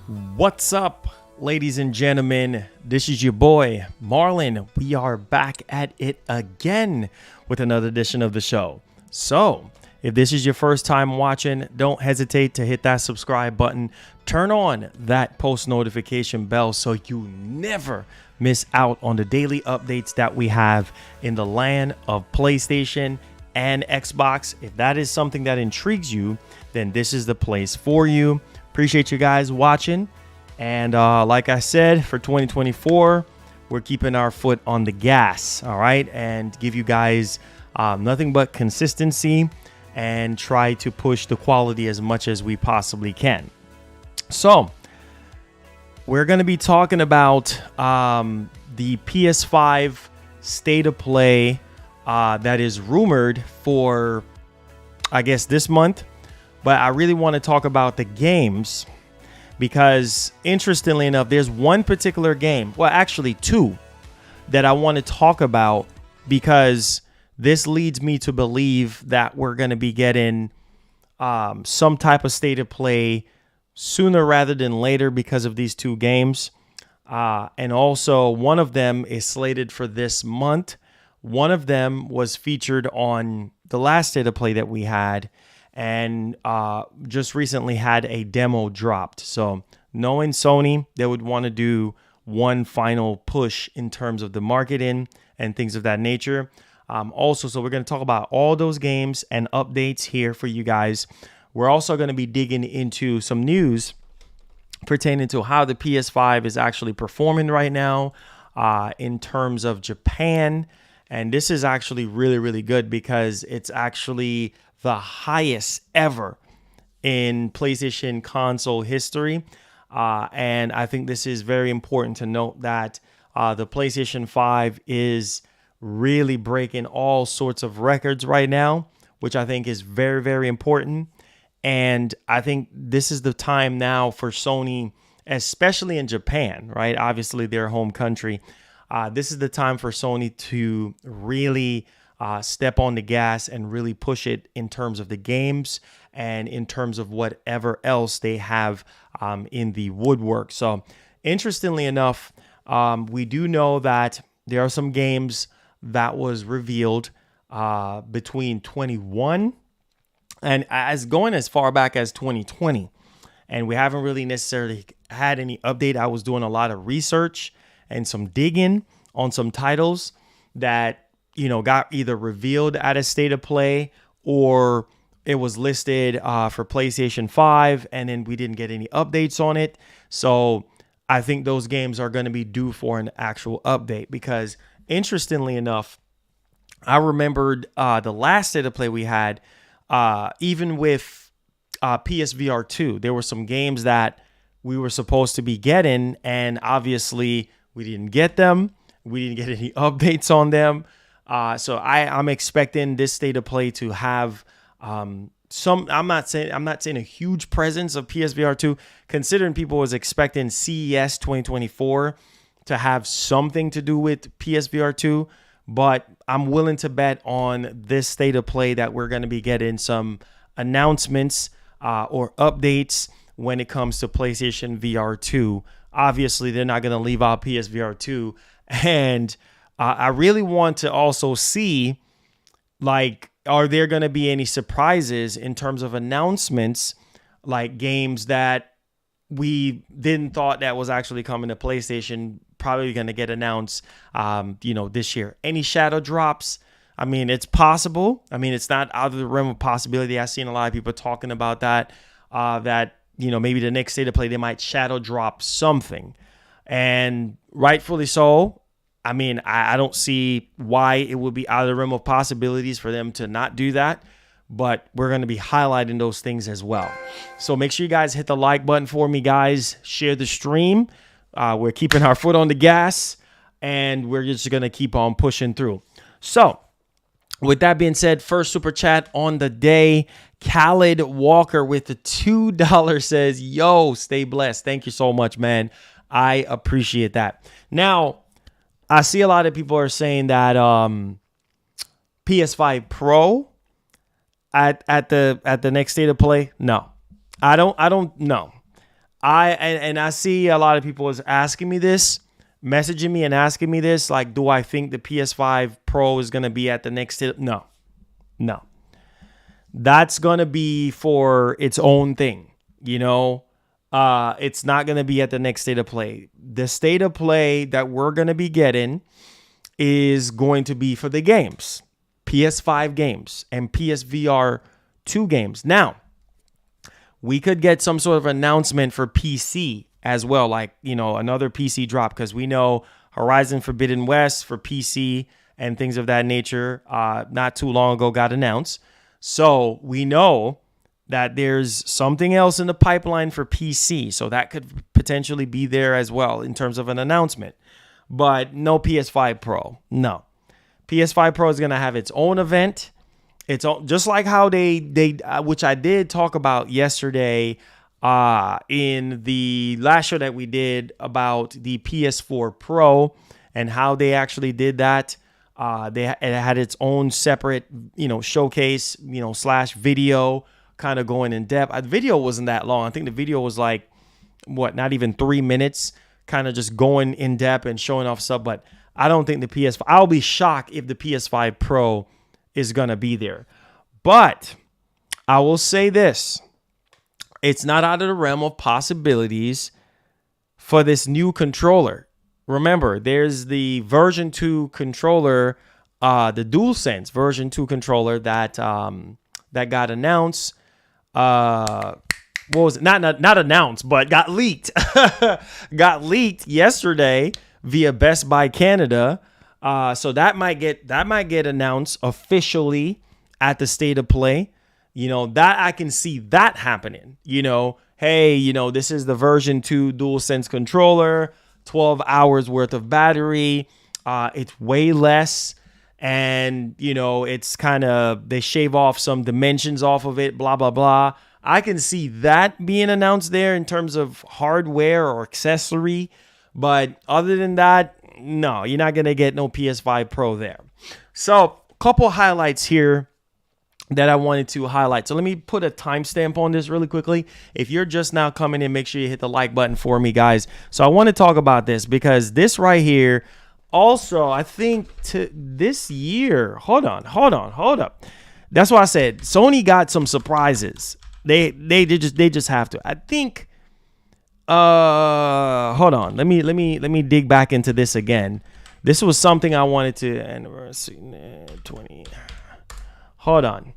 What's up, ladies and gentlemen? This is your boy, Marlon. We are back at it again with another edition of the show. So, if this is your first time watching, don't hesitate to hit that subscribe button. Turn on that post notification bell so you never miss out on the daily updates that we have in the land of PlayStation and Xbox. If that is something that intrigues you, then this is the place for you. Appreciate you guys watching. And like I said, for 2024, we're keeping our foot on the gas, all right? And give you guys nothing but consistency and try to push the quality as much as we possibly can. So, we're going to be talking about the PS5 state of play that is rumored for, I guess, this month. But I really want to talk about the games because, interestingly enough, there's one particular game, well, actually two, that I want to talk about because this leads me to believe that we're going to be getting some type of state of play sooner rather than later because of these two games. And also, one of them is slated for this month. One of them was featured on the last state of play that we had, and just recently had a demo dropped. So knowing Sony, they would want to do one final push in terms of the marketing and things of that nature. Also, so we're going to talk about all those games and updates here for you guys. We're also going to be digging into some news pertaining to how the PS5 is actually performing right now in terms of Japan. And this is actually really, really good because it's actually the highest ever in PlayStation console history. And I think this is very important to note that the PlayStation 5 is really breaking all sorts of records right now, which I think is very, very important. And I think this is the time now for Sony, especially in Japan, right? Obviously, their home country. This is the time for Sony to really step on the gas and really push it in terms of the games and in terms of whatever else they have in the woodwork. So interestingly enough, we do know that there are some games that was revealed between 21 and as going as far back as 2020. And we haven't really necessarily had any update. I was doing a lot of research and some digging on some titles that, you know, got either revealed at a state of play or it was listed for PlayStation 5 and then we didn't get any updates on it. So I think those games are going to be due for an actual update because, interestingly enough, I remembered the last state of play we had, even with PSVR 2, there were some games that we were supposed to be getting, and obviously we didn't get them. We didn't get any updates on them. So I'm expecting this state of play to have some. I'm not saying a huge presence of PSVR 2, considering people was expecting CES 2024 to have something to do with PSVR 2. But I'm willing to bet on this state of play that we're going to be getting some announcements or updates when it comes to PlayStation VR 2. Obviously, they're not going to leave out PSVR 2. And I really want to also see, like, are there going to be any surprises in terms of announcements, like games that we didn't thought that was actually coming to PlayStation, probably going to get announced, this year. Any shadow drops? I mean, it's possible. I mean, it's not out of the realm of possibility. I've seen a lot of people talking about that, maybe the next state of play, they might shadow drop something. And rightfully so. I mean, I don't see why it would be out of the realm of possibilities for them to not do that. But we're going to be highlighting those things as well. So make sure you guys hit the like button for me, guys. Share the stream. We're keeping our foot on the gas, and we're just going to keep on pushing through. So with that being said, first super chat on the day, Khaled Walker with the $2 says, yo, stay blessed. Thank you so much, man. I appreciate that. Now, I see a lot of people are saying that PS5 Pro at the next state of play. No, I don't know. and I see a lot of people is asking me this, messaging me and asking me this, like, do I think the PS5 Pro is going to be at the next? No. That's going to be for its own thing, you know. It's not going to be at the next state of play. The state of play that we're going to be getting is going to be for the games, PS5 games and PSVR 2 games. Now, we could get some sort of announcement for PC as well, like, you know, another PC drop, because we know Horizon Forbidden West for PC and things of that nature not too long ago got announced. So we know that there's something else in the pipeline for PC. So that could potentially be there as well in terms of an announcement. But no PS5 Pro. No. PS5 Pro is going to have its own event. It's just like how they which I did talk about yesterday in the last show that we did about the PS4 Pro and how they actually did that. It had its own separate, you know, showcase, you know, / video, kind of going in depth. The video wasn't that long. I think the video was like, not even 3 minutes, kind of just going in depth and showing off stuff. But I don't think the PS5, I'll be shocked if the PS5 Pro is going to be there. But I will say this, it's not out of the realm of possibilities for this new controller. Remember, there's the version 2 controller, the DualSense version 2 controller that got announced. What was it? Not announced, but got leaked. Got leaked yesterday via Best Buy Canada. So that might get announced officially at the State of Play. You know, that I can see that happening. You know, hey, you know, this is the version 2 DualSense controller. 12 hours worth of battery. It's way less. And, you know, it's kind of, they shave off some dimensions off of it, blah, blah, blah. I can see that being announced there in terms of hardware or accessory. But other than that, no, you're not going to get no PS5 Pro there. So a couple highlights here that I wanted to highlight. So let me put a timestamp on this really quickly. If you're just now coming in, make sure you hit the like button for me, guys. So I want to talk about this because this right here, also, I think to this year, hold up. That's why I said Sony got some surprises. They just have to. I think. Hold on. Let me dig back into this again. This was something I wanted to anniversary 20. Hold on.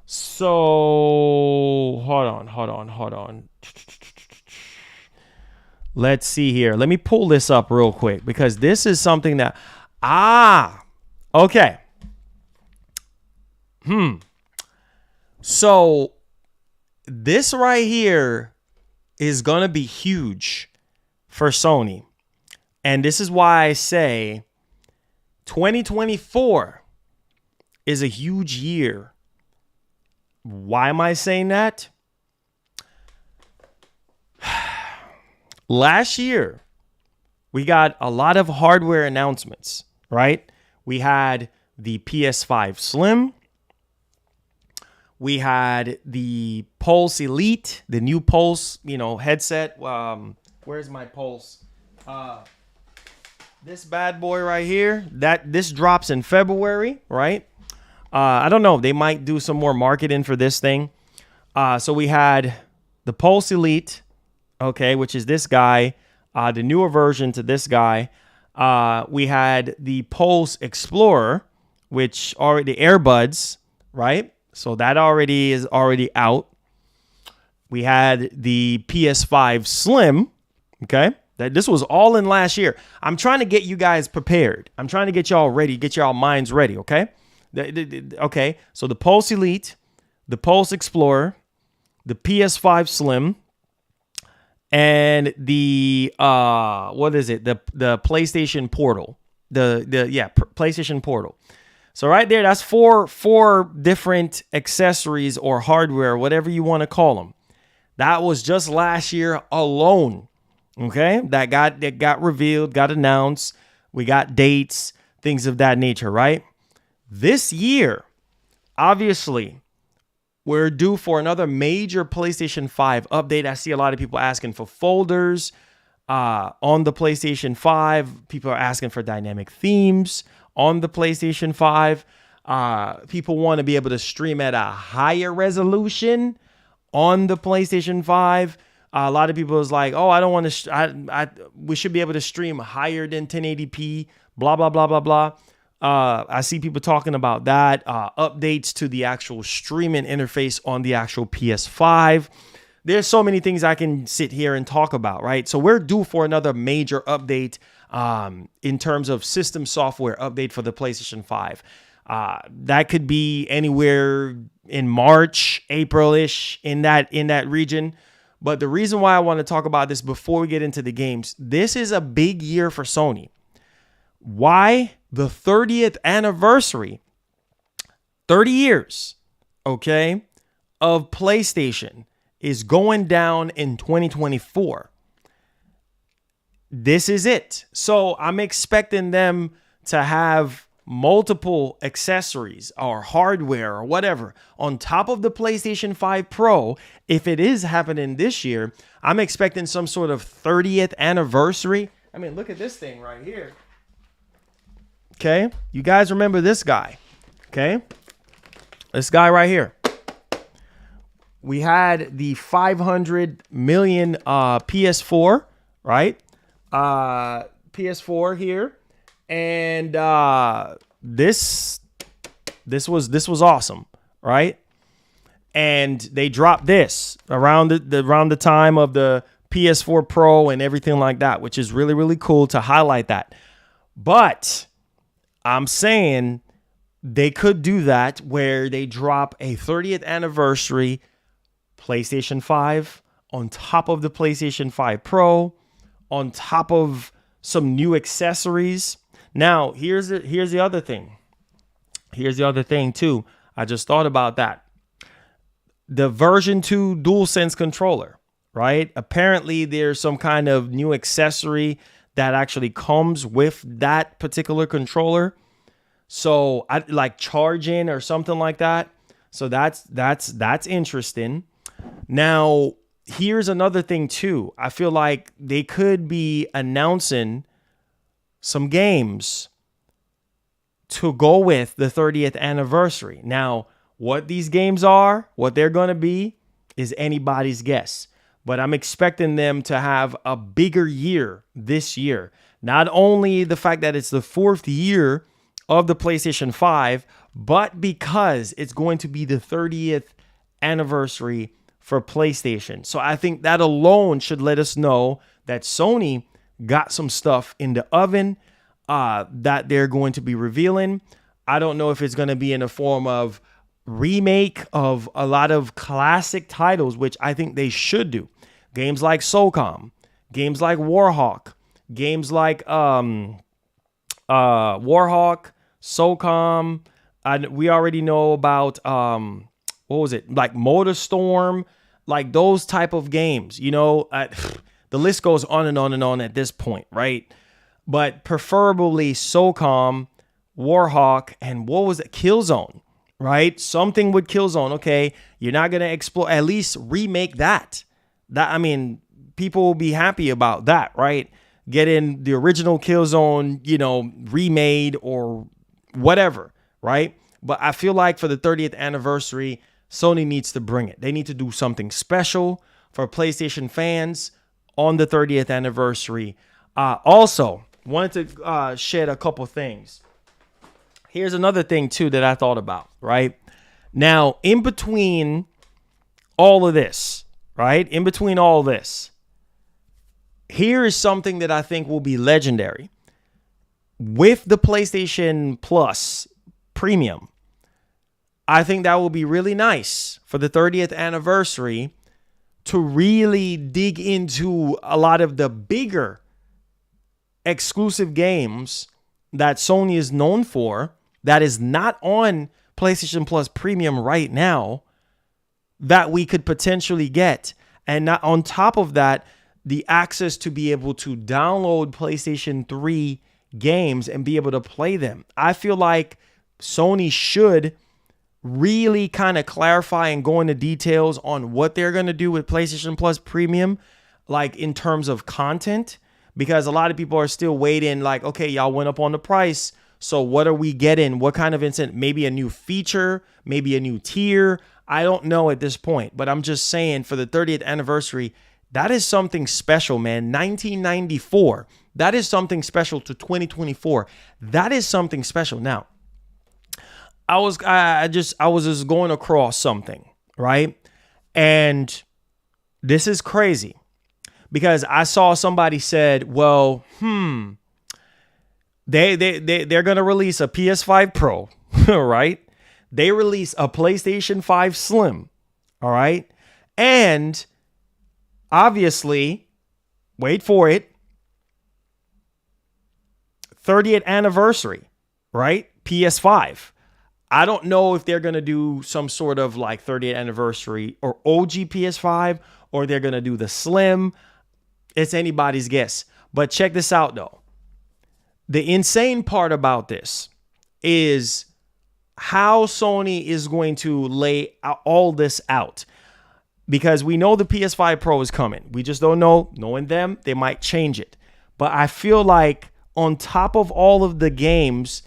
So, hold on. Let's see here. Let me pull this up real quick because this is something that, okay. So, this right here is going to be huge for Sony. And this is why I say 2024 is a huge year. Why am I saying that? Last year, we got a lot of hardware announcements, right? We had the PS5 Slim. We had the Pulse Elite, the new Pulse, you know, headset. Where's my Pulse? This bad boy right here. This drops in February, right? I don't know. They might do some more marketing for this thing. So we had the Pulse Elite, okay, which is this guy, the newer version to this guy. We had the Pulse Explorer, which are the earbuds, right? So that is already out. We had the PS5 Slim, okay? This was all in last year. I'm trying to get you guys prepared. I'm trying to get y'all ready, get y'all minds ready, okay? Okay, so the Pulse Elite, the Pulse Explorer, the PS5 Slim, and the what is it? The PlayStation Portal. PlayStation Portal. So right there, that's four different accessories or hardware, whatever you want to call them. That was just last year alone. Okay, that got revealed, got announced. We got dates, things of that nature, right? This year, obviously, we're due for another major PlayStation 5 update. I see a lot of people asking for folders on the PlayStation 5. People are asking for dynamic themes on the PlayStation 5. People want to be able to stream at a higher resolution on the PlayStation 5. A lot of people is like, oh, I don't want to. We should be able to stream higher than 1080p. Blah blah blah blah blah. I see people talking about that. Updates to the actual streaming interface on the actual PS5. There's so many things I can sit here and talk about, right? So we're due for another major update in terms of system software update for the PlayStation 5. That could be anywhere in March, April-ish, in that region. But the reason why I want to talk about this before we get into the games, this is a big year for Sony. Why? The 30th anniversary, 30 years, okay, of PlayStation is going down in 2024. This is it. So I'm expecting them to have multiple accessories or hardware or whatever on top of the PlayStation 5 Pro. If it is happening this year, I'm expecting some sort of 30th anniversary. I mean, look at this thing right here. Okay, you guys remember this guy? Okay, this guy right here. We had the 500 million PS4, right? PS4 here, and this was awesome, right? And they dropped this around the time of the PS4 Pro and everything like that, which is really, really cool to highlight that. But I'm saying they could do that where they drop a 30th anniversary PlayStation 5 on top of the PlayStation 5 Pro, on top of some new accessories. Now, here's the other thing. Here's the other thing too. I just thought about that. The version 2 DualSense controller, right? Apparently there's some kind of new accessory that actually comes with that particular controller. So I like charging or something like that. So that's interesting. Now, here's another thing too. I feel like they could be announcing some games to go with the 30th anniversary. Now, what these games are, what they're going to be, is anybody's guess. But I'm expecting them to have a bigger year this year. Not only the fact that it's the 4th year of the PlayStation 5, but because it's going to be the 30th anniversary for PlayStation. So I think that alone should let us know that Sony got some stuff in the oven that they're going to be revealing. I don't know if it's going to be in the form of remake of a lot of classic titles, which I think they should do. Games like SOCOM, games like Warhawk, games like Warhawk, SOCOM. We already know about what was it, like MotorStorm, like those type of games. You know, the list goes on and on and on at this point, right? But preferably SOCOM, Warhawk, and what was it, Killzone, right? Something with Killzone. Okay, you're not gonna explore. At least remake that. I mean, people will be happy about that, right? Getting the original Killzone, you know, remade or whatever, right? But I feel like for the 30th anniversary, Sony needs to bring it. They need to do something special for PlayStation fans on the 30th anniversary. Also, wanted to shed a couple things. Here's another thing, too, that I thought about, right? Now, in between all of this, right? In between all this, here is something that I think will be legendary. With the PlayStation Plus Premium, I think that will be really nice for the 30th anniversary to really dig into a lot of the bigger exclusive games that Sony is known for that is not on PlayStation Plus Premium right now that we could potentially get. And not on top of that, the access to be able to download PlayStation 3 games and be able to play them. I feel like Sony should really kind of clarify and go into details on what they're going to do with PlayStation Plus Premium, like in terms of content, because a lot of people are still waiting like, okay, y'all went up on the price. So what are we getting? What kind of incentive? Maybe a new feature, maybe a new tier. I don't know at this point, but I'm just saying for the 30th anniversary, that is something special, man. 1994. That is something special to 2024. That is something special. Now, I was just going across something, right? And this is crazy because I saw somebody said, well, they're going to release a PS5 Pro, right? They release a PlayStation 5 Slim, all right? And obviously, wait for it, 30th anniversary, right? PS5. I don't know if they're going to do some sort of like 30th anniversary or OG PS5, or they're going to do the Slim. It's anybody's guess. But check this out, though. The insane part about this is how Sony is going to lay all this out. Because we know the PS5 Pro is coming. We just don't know. Knowing them, they might change it. But I feel like on top of all of the games,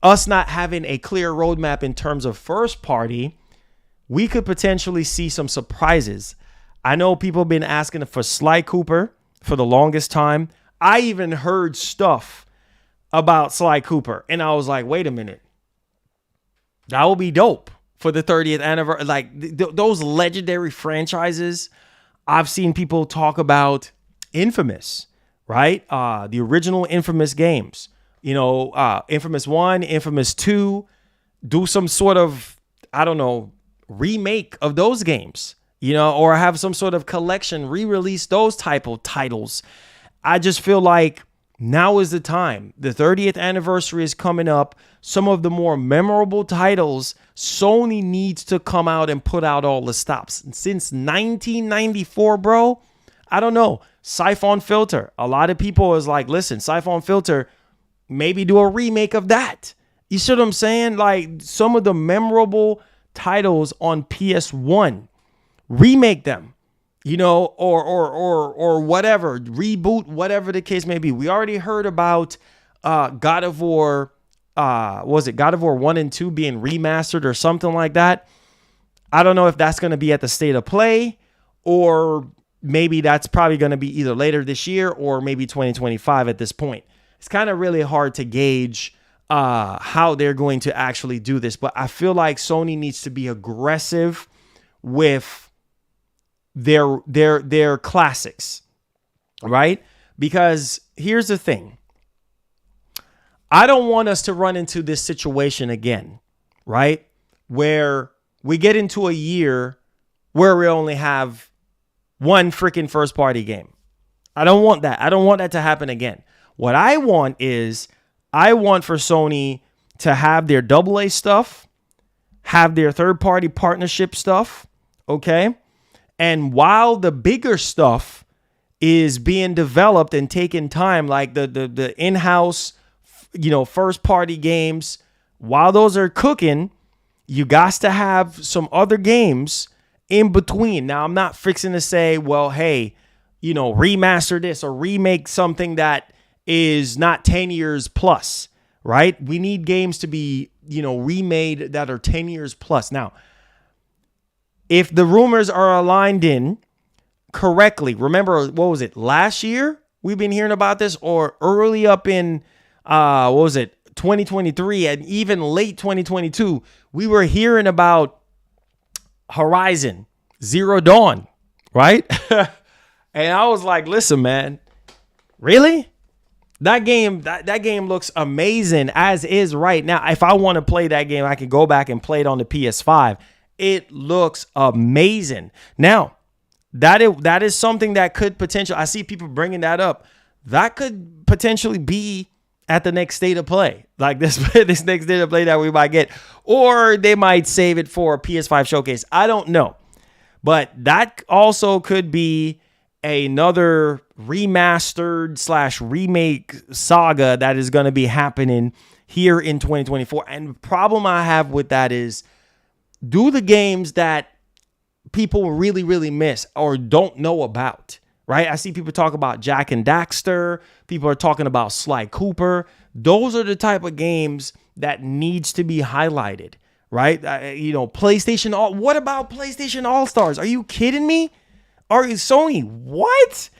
us not having a clear roadmap in terms of first party, we could potentially see some surprises. I know people have been asking for Sly Cooper for the longest time. I even heard stuff about Sly Cooper, and I was like, wait a minute. That will be dope for the 30th anniversary. Like those legendary franchises. I've seen people talk about Infamous, right? The original Infamous games. You know, Infamous 1, Infamous 2, do some sort of, I don't know, remake of those games, you know, or have some sort of collection, re-release those type of titles. I just feel like now is the time. The 30th anniversary is coming up. Some of the more memorable titles, Sony needs to come out and put out all the stops. Since 1994, bro, I don't know. Siphon Filter. A lot of people is like, listen, Siphon Filter, maybe do a remake of that. You see what I'm saying? Like some of the memorable titles on PS1, remake them, you know, or whatever, reboot, whatever the case may be. We already heard about God of War, was it God of War 1 and 2 being remastered or something like that? I don't know if that's going to be at the State of Play, or maybe that's probably going to be either later this year or maybe 2025 at this point. It's kind of really hard to gauge how they're going to actually do this. But I feel like Sony needs to be aggressive with their classics, right? Because here's the thing. I don't want us to run into this situation again, right? Where we get into a year where we only have one freaking first party game. I don't want that. I don't want that to happen again. What I want is I want for Sony to have their AA stuff, have their third-party partnership stuff, okay? And while the bigger stuff is being developed and taking time, like the in-house, you know, first-party games, while those are cooking, you got to have some other games in between. Now, I'm not fixing to say, well, hey, you know, remaster this or remake something that is not 10 years plus, right? We need games to be, you know, remade that are 10 years plus. Now, if the rumors are aligned in correctly, remember, what was it, last year? We've been hearing about this, or early up in, 2023 and even late 2022, we were hearing about Horizon Zero Dawn, right? And I was like, listen, man, really? That game looks amazing as is right now. If I want to play that game, I can go back and play it on the PS5. It looks amazing. Now, that is something that could potentially, I see people bringing that up. That could potentially be at the next State of Play, like this next State of Play that we might get, or they might save it for a PS5 showcase. I don't know, but that also could be another remastered / remake saga that is going to be happening here in 2024. And the problem I have with that is, do the games that people really, really miss or don't know about, right? I see people talk about Jack and Daxter. People are talking about Sly Cooper. Those are the type of games that needs to be highlighted, right? PlayStation what about PlayStation All-Stars? Are you kidding me? Are you Sony? What?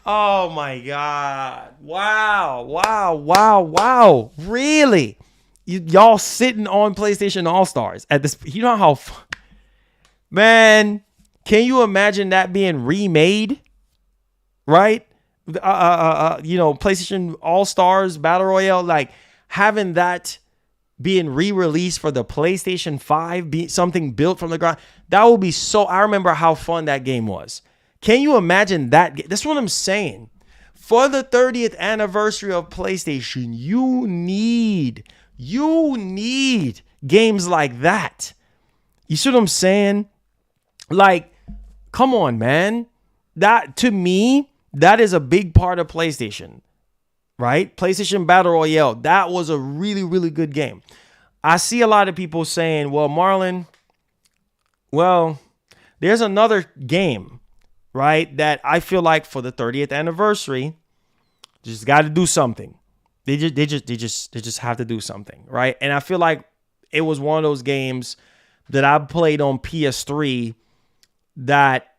Oh my God. Wow. Really? Y'all sitting on PlayStation All-Stars at this, you know how, man, can you imagine that being remade? Right? PlayStation All-Stars Battle Royale, like having that being re-released for the PlayStation 5, be something built from the ground. That would be so, I remember how fun that game was. Can you imagine that? That's what I'm saying. For the 30th anniversary of PlayStation, you need games like that. You see what I'm saying? Like, come on, man. That, to me, that is a big part of PlayStation, right? PlayStation Battle Royale, that was a really, really good game. I see a lot of people saying, well, Marlon, there's another game, right, that I feel like for the 30th anniversary, just got to do something. They just have to do something, right? And I feel like it was one of those games that I played on PS3 that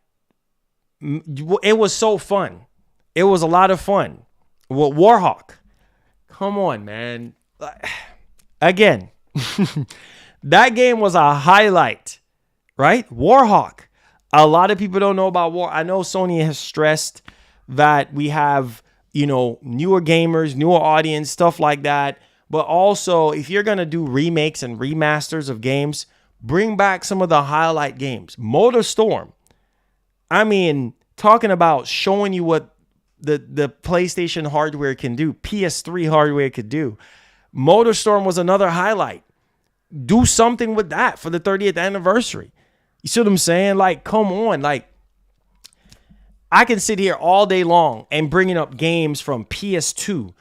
it was so fun. It was a lot of fun. Well, Warhawk. Come on, man. Again, that game was a highlight, right? Warhawk. A lot of people don't know about War. I know Sony has stressed that we have, newer gamers, newer audience, stuff like that. But also, if you're going to do remakes and remasters of games, bring back some of the highlight games. MotorStorm. I mean, talking about showing you what the PlayStation hardware can do, PS3 hardware could do. MotorStorm was another highlight. Do something with that for the 30th anniversary. You see what I'm saying? Like, come on. Like, I can sit here all day long and bringing up games from PS2,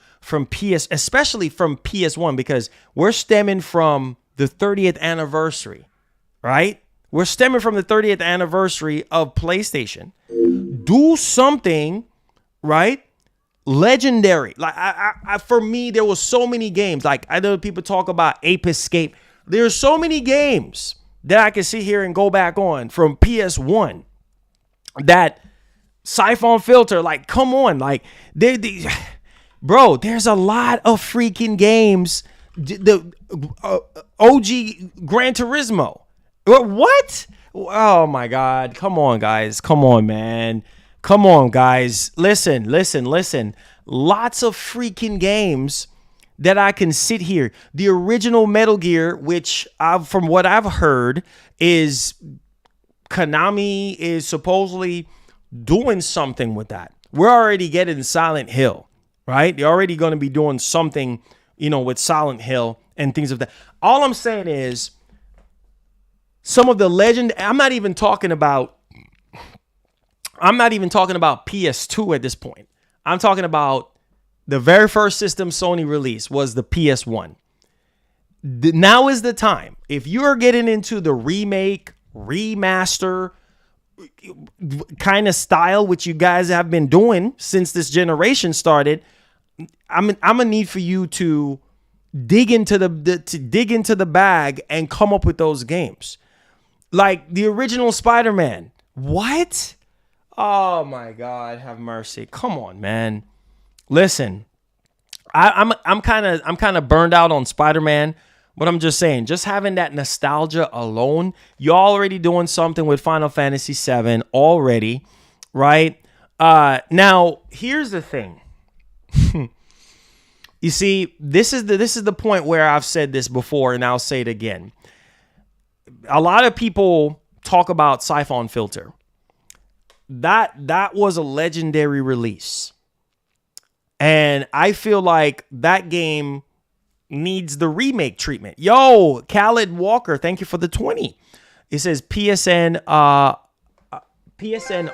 especially from PS1, because we're stemming from the 30th anniversary, right? We're stemming from the 30th anniversary of PlayStation. Do something, right? Legendary. Like, for me, there was so many games. Like, I know people talk about Ape Escape. There's so many games that I can sit here and go back on from PS1 that Siphon Filter, like, come on. Like, bro, there's a lot of freaking games. The OG Gran Turismo. What? Oh, my God. Come on, guys. Come on, man. Come on, guys. Listen. Lots of freaking games that I can sit here. The original Metal Gear, which from what I've heard, is Konami is supposedly doing something with that. We're already getting Silent Hill, right? They're already going to be doing something, with Silent Hill and things of that. All I'm saying is some of the legend. I'm not even talking about PS2 at this point. I'm talking about the very first system Sony released was the PS1. Now is the time. If you're getting into the remake, remaster kind of style, which you guys have been doing since this generation started, I'm gonna need for you to dig into the bag and come up with those games. Like the original Spider-Man. What? Oh my God, have mercy. Come on, man. Listen, I'm kind of burned out on Spider-Man, but I'm just saying, just having that nostalgia alone, you're already doing something with Final Fantasy VII already, right? Now here's the thing. You see, this is the point where I've said this before, and I'll say it again. A lot of people talk about Siphon Filter. That was a legendary release. And I feel like that game needs the remake treatment. Yo, Khaled Walker, thank you for the 20. It says PSN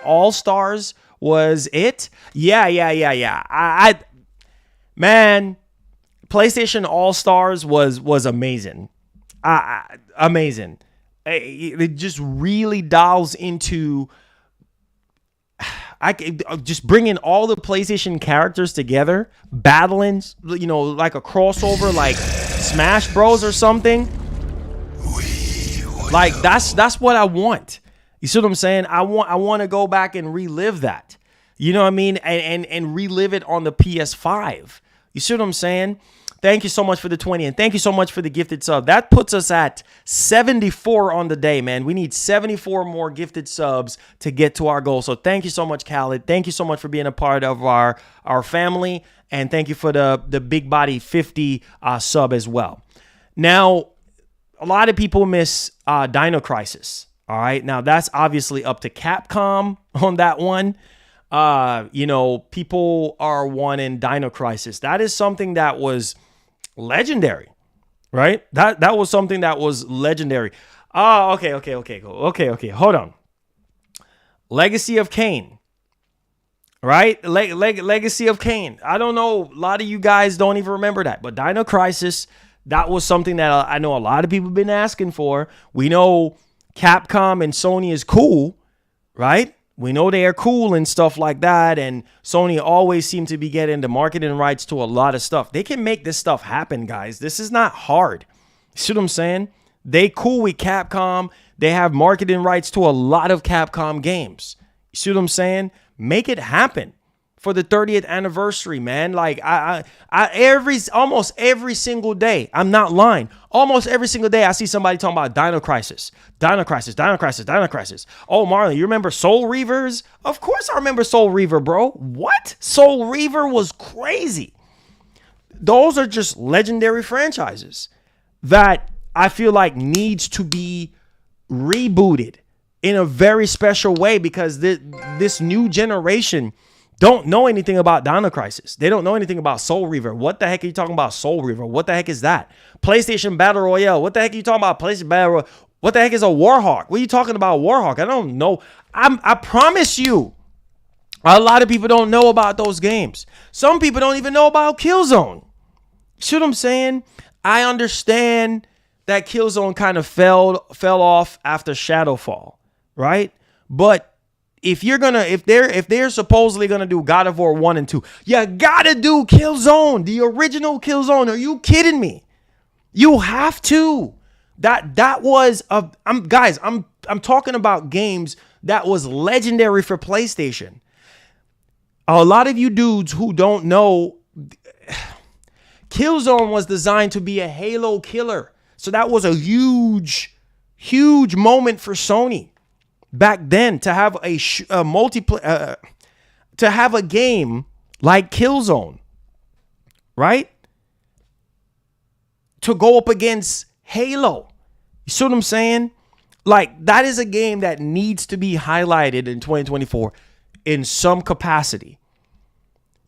All-Stars was it? Yeah. Man, PlayStation All Stars was amazing. Amazing. It just really dials into just bringing all the PlayStation characters together, battling, like a crossover, like Smash Bros or something. Like that's what I want. You see what I'm saying? I want to go back and relive that. You know what I mean? And relive it on the PS5. You see what I'm saying? Thank you so much for the 20, and thank you so much for the gifted sub. That puts us at 74 on the day, man. We need 74 more gifted subs to get to our goal. So thank you so much, Khaled. Thank you so much for being a part of our family, and thank you for the Big Body 50 sub as well. Now, a lot of people miss Dino Crisis. All right, now that's obviously up to Capcom on that one. People are wanting Dino Crisis. That is something that was legendary, right? That was something that was legendary. Oh, okay, cool. Okay. Hold on. Legacy of Kain, right? Legacy of Kain. I don't know. A lot of you guys don't even remember that, but Dino Crisis, that was something that I know a lot of people have been asking for. We know Capcom and Sony is cool, right? We know they are cool and stuff like that, and Sony always seem to be getting the marketing rights to a lot of stuff. They can make this stuff happen, guys. This is not hard. See what I'm saying? They cool with Capcom. They have marketing rights to a lot of Capcom games. You see what I'm saying? Make it happen for the 30th anniversary, man. Like almost every single day, I'm not lying. Almost every single day, I see somebody talking about Dino Crisis. Dino Crisis. Oh, Marlon, you remember Soul Reavers? Of course I remember Soul Reaver, bro. What? Soul Reaver was crazy. Those are just legendary franchises that I feel like needs to be rebooted in a very special way, because this new generation don't know anything about Dino Crisis. They don't know anything about Soul Reaver. What the heck are you talking about, Soul Reaver? What the heck is that? PlayStation Battle Royale. What the heck are you talking about, PlayStation Battle Royale? What the heck is a Warhawk? What are you talking about, Warhawk? I don't know. I promise you, a lot of people don't know about those games. Some people don't even know about Killzone. See what I'm saying? I understand that Killzone kind of fell off after Shadowfall, right? But if they're supposedly gonna do God of War 1 and 2, you gotta do Killzone, the original Killzone. Are you kidding me? You have to. That was I'm talking about games that was legendary for PlayStation. A lot of you dudes who don't know, Killzone was designed to be a Halo killer. So that was a huge moment for Sony back then, to have a multiplayer, to have a game like Killzone, right? To go up against Halo. You see what I'm saying? Like, that is a game that needs to be highlighted in 2024 in some capacity.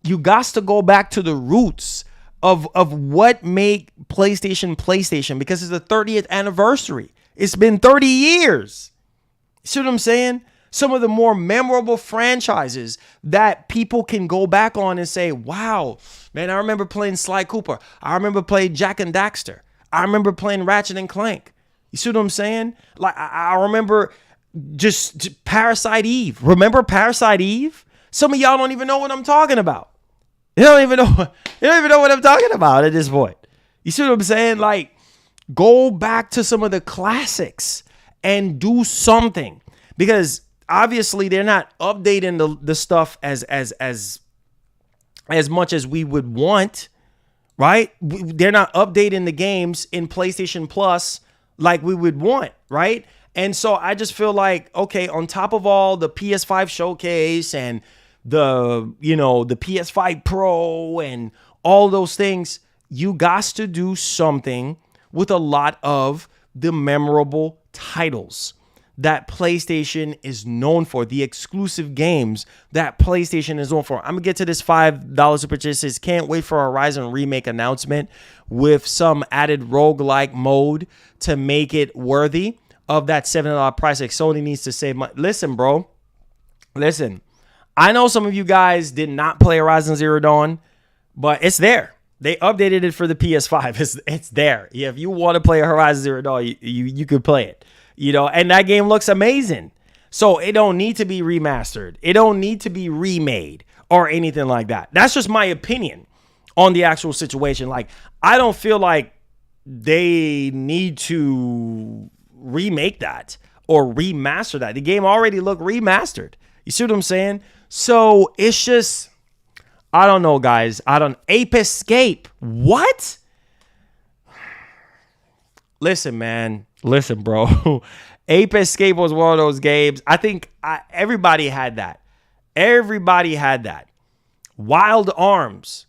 You got to go back to the roots of what made PlayStation, because it's the 30th anniversary. It's been 30 years. See what I'm saying? Some of the more memorable franchises that people can go back on and say, wow, man, I remember playing Sly Cooper. I remember playing Jack and Daxter. I remember playing Ratchet and Clank. You see what I'm saying? Like, I remember just Parasite Eve. Remember Parasite Eve? Some of y'all don't even know what I'm talking about. You don't even know what I'm talking about at this point. You see what I'm saying? Like, go back to some of the classics and do something, because obviously they're not updating the stuff as much as we would want, right? They're not updating the games in PlayStation Plus like we would want, right? And so I just feel like, okay, on top of all the PS5 showcase and the PS5 Pro and all those things, you got to do something with a lot of the memorable titles that PlayStation is known for, the exclusive games that PlayStation is known for. I'm gonna get to this $5 super purchases. Can't wait for a Horizon remake announcement with some added roguelike mode to make it worthy of that $7 price. Like, Sony needs to save money. Listen, bro. Listen. I know some of you guys did not play Horizon Zero Dawn, but it's there. They updated it for the PS5. It's there. Yeah, if you want to play Horizon Zero Dawn, you could play it. And that game looks amazing. So it don't need to be remastered. It don't need to be remade or anything like that. That's just my opinion on the actual situation. Like, I don't feel like they need to remake that or remaster that. The game already looked remastered. You see what I'm saying? So it's just, I don't know, guys. Ape Escape. What? Listen, man. Listen, bro. Ape Escape was one of those games. I think everybody had that. Everybody had that. Wild Arms.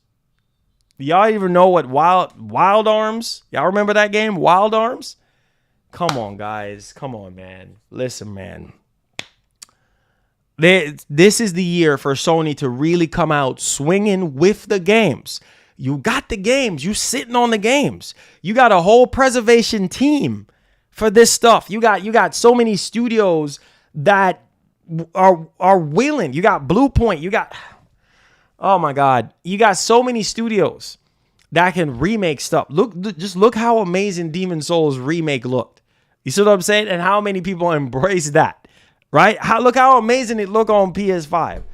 Y'all even know what Wild Arms? Y'all remember that game? Wild Arms? Come on, guys. Come on, man. Listen, man. This is the year for Sony to really come out swinging with the games. You got the games. You sitting on the games. You got a whole preservation team for this stuff. You got so many studios that are willing. You got Blue Point. You got, oh my God, you got so many studios that can remake stuff. Just look how amazing Demon Souls remake looked. You see what I'm saying? And how many people embrace that, right? Look how amazing it looked on PS5.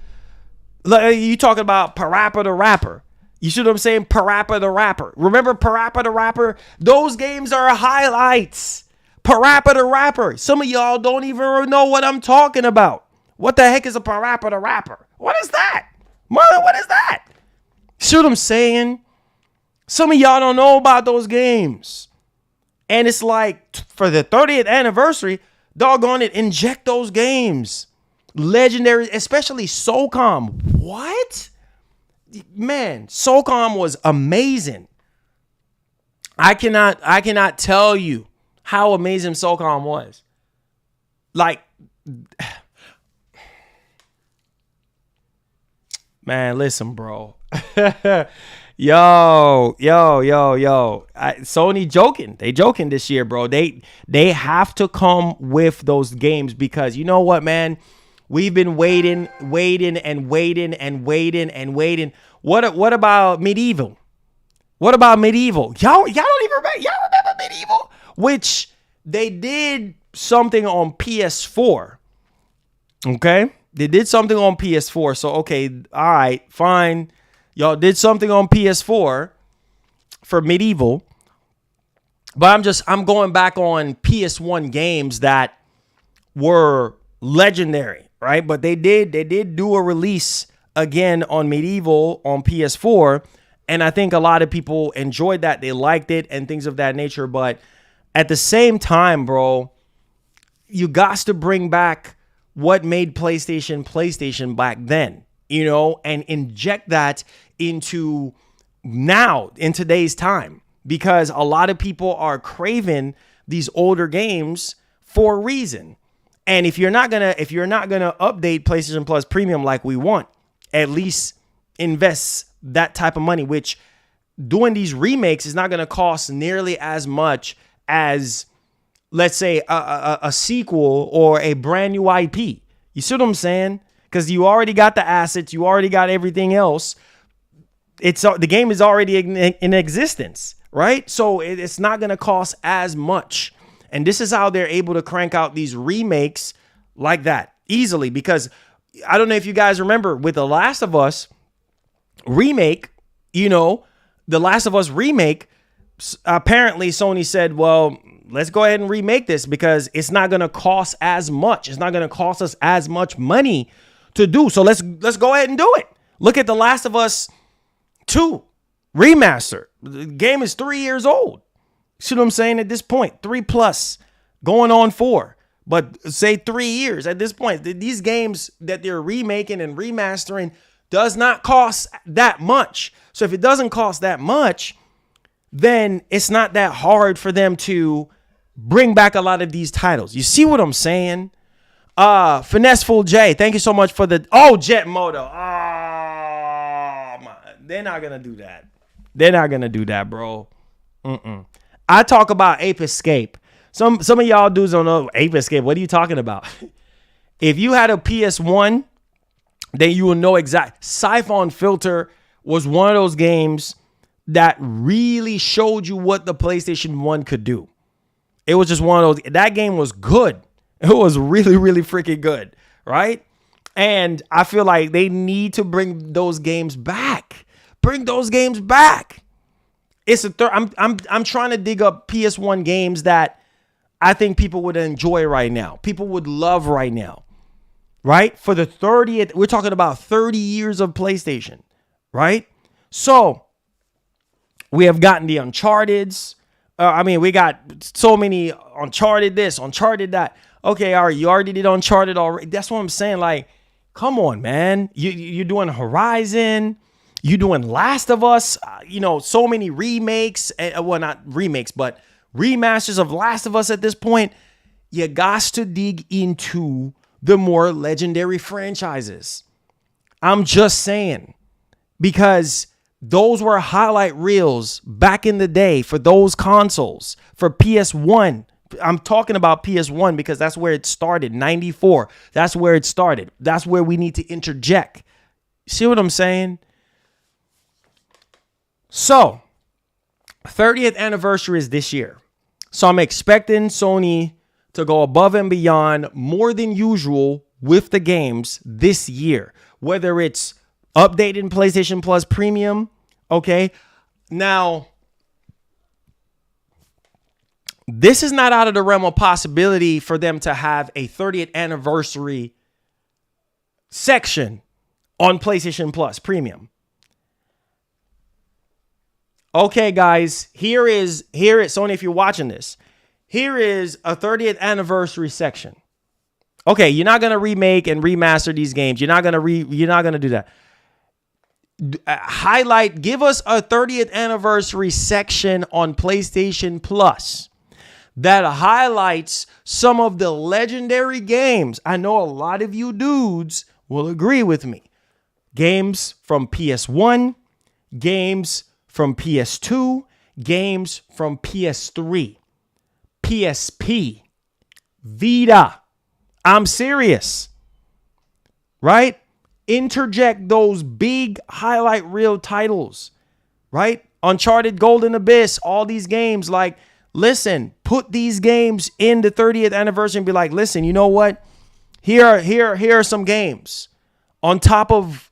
You talking about Parappa the Rapper. You see what I'm saying? Parappa the Rapper. Remember Parappa the Rapper? Those games are highlights. Parappa the Rapper. Some of y'all don't even know what I'm talking about. What the heck is a Parappa the Rapper? What is that? Mother, what is that? See what I'm saying? Some of y'all don't know about those games. And it's like, for the 30th anniversary, doggone it, inject those games. Legendary, especially SOCOM. What? Man, SOCOM was amazing. I cannot tell you how amazing SOCOM was. Like, man, listen, bro. Yo. Sony joking. They joking this year, bro. They have to come with those games because you know what, man? We've been waiting. What about Medieval? What about Medieval? Y'all don't even remember. Y'all remember Medieval? Which they did something on PS4. Okay? They did something on PS4. So, okay, all right, fine. Y'all did something on PS4 for Medieval. But I'm going back on PS1 games that were legendary, right? But they did do a release again on Medieval on PS4, and I think a lot of people enjoyed that. They liked it and things of that nature. But at the same time, bro, you got to bring back what made PlayStation back then, and inject that into now in today's time, because a lot of people are craving these older games for a reason. And if you're not gonna update PlayStation Plus Premium like we want, at least invest that type of money, which doing these remakes is not going to cost nearly as much as, let's say, a sequel or a brand new IP. You see what I'm saying? Because you already got the assets, you already got everything else. The game is already in existence, right? So it's not going to cost as much. And this is how they're able to crank out these remakes like that easily, because I don't know if you guys remember with The Last of Us remake, The Last of Us remake, apparently Sony said, well, let's go ahead and remake this because it's not going to cost as much. It's not going to cost us as much money to do. So let's go ahead and do it. Look at The Last of Us 2 remaster. The game is 3 years old. See what I'm saying at this point? 3+ going on 4. But say 3 years at this point. These games that they're remaking and remastering does not cost that much. So if it doesn't cost that much, then it's not that hard for them to bring back a lot of these titles. You see what I'm saying? Finesseful J, thank you so much for the Jet Moto. They're not gonna do that. They're not gonna do that, bro. I talk about Ape Escape. Some of y'all dudes don't know Ape Escape. What are you talking about? If you had a PS1, then you will know exact. Siphon Filter was one of those games that really showed you what the PlayStation 1 could do. It was just one of those. That game was good. It was really, really freaking good, right? And I feel like they need to bring those games back. Bring those games back. It's I'm trying to dig up PS1 games that I think people would enjoy right now. People would love right now. Right? For the 30th, we're talking about 30 years of PlayStation, right? So we have gotten the Uncharted's. We got so many Uncharted this, Uncharted that. Okay, all right, you already did Uncharted already. That's what I'm saying. Like, come on, man. You're doing Horizon. You're doing Last of Us. So many remakes. Well, not remakes, but remasters of Last of Us at this point. You got to dig into the more legendary franchises. I'm just saying, because those were highlight reels back in the day for those consoles, for PS1. I'm talking about PS1 because that's where it started, 94. That's where it started. That's where we need to interject. See what I'm saying? So, 30th anniversary is this year. So I'm expecting Sony to go above and beyond more than usual with the games this year, whether it's updating PlayStation Plus Premium. Okay. Now, this is not out of the realm of possibility for them to have a 30th anniversary section on PlayStation Plus Premium. Okay, guys, here is Sony, if you're watching this. Here is a 30th anniversary section. Okay, you're not gonna remake and remaster these games. You're not gonna do that. Give us a 30th anniversary section on PlayStation Plus that highlights some of the legendary games. I know a lot of you dudes will agree with me. Games from PS1, games from PS2, games from PS3. PSP, Vita. I'm serious, right? Interject those big highlight reel titles, right? Uncharted, Golden Abyss, all these games. Like, listen, put these games in the 30th anniversary and be like, listen, you know what? Here are some games on top of,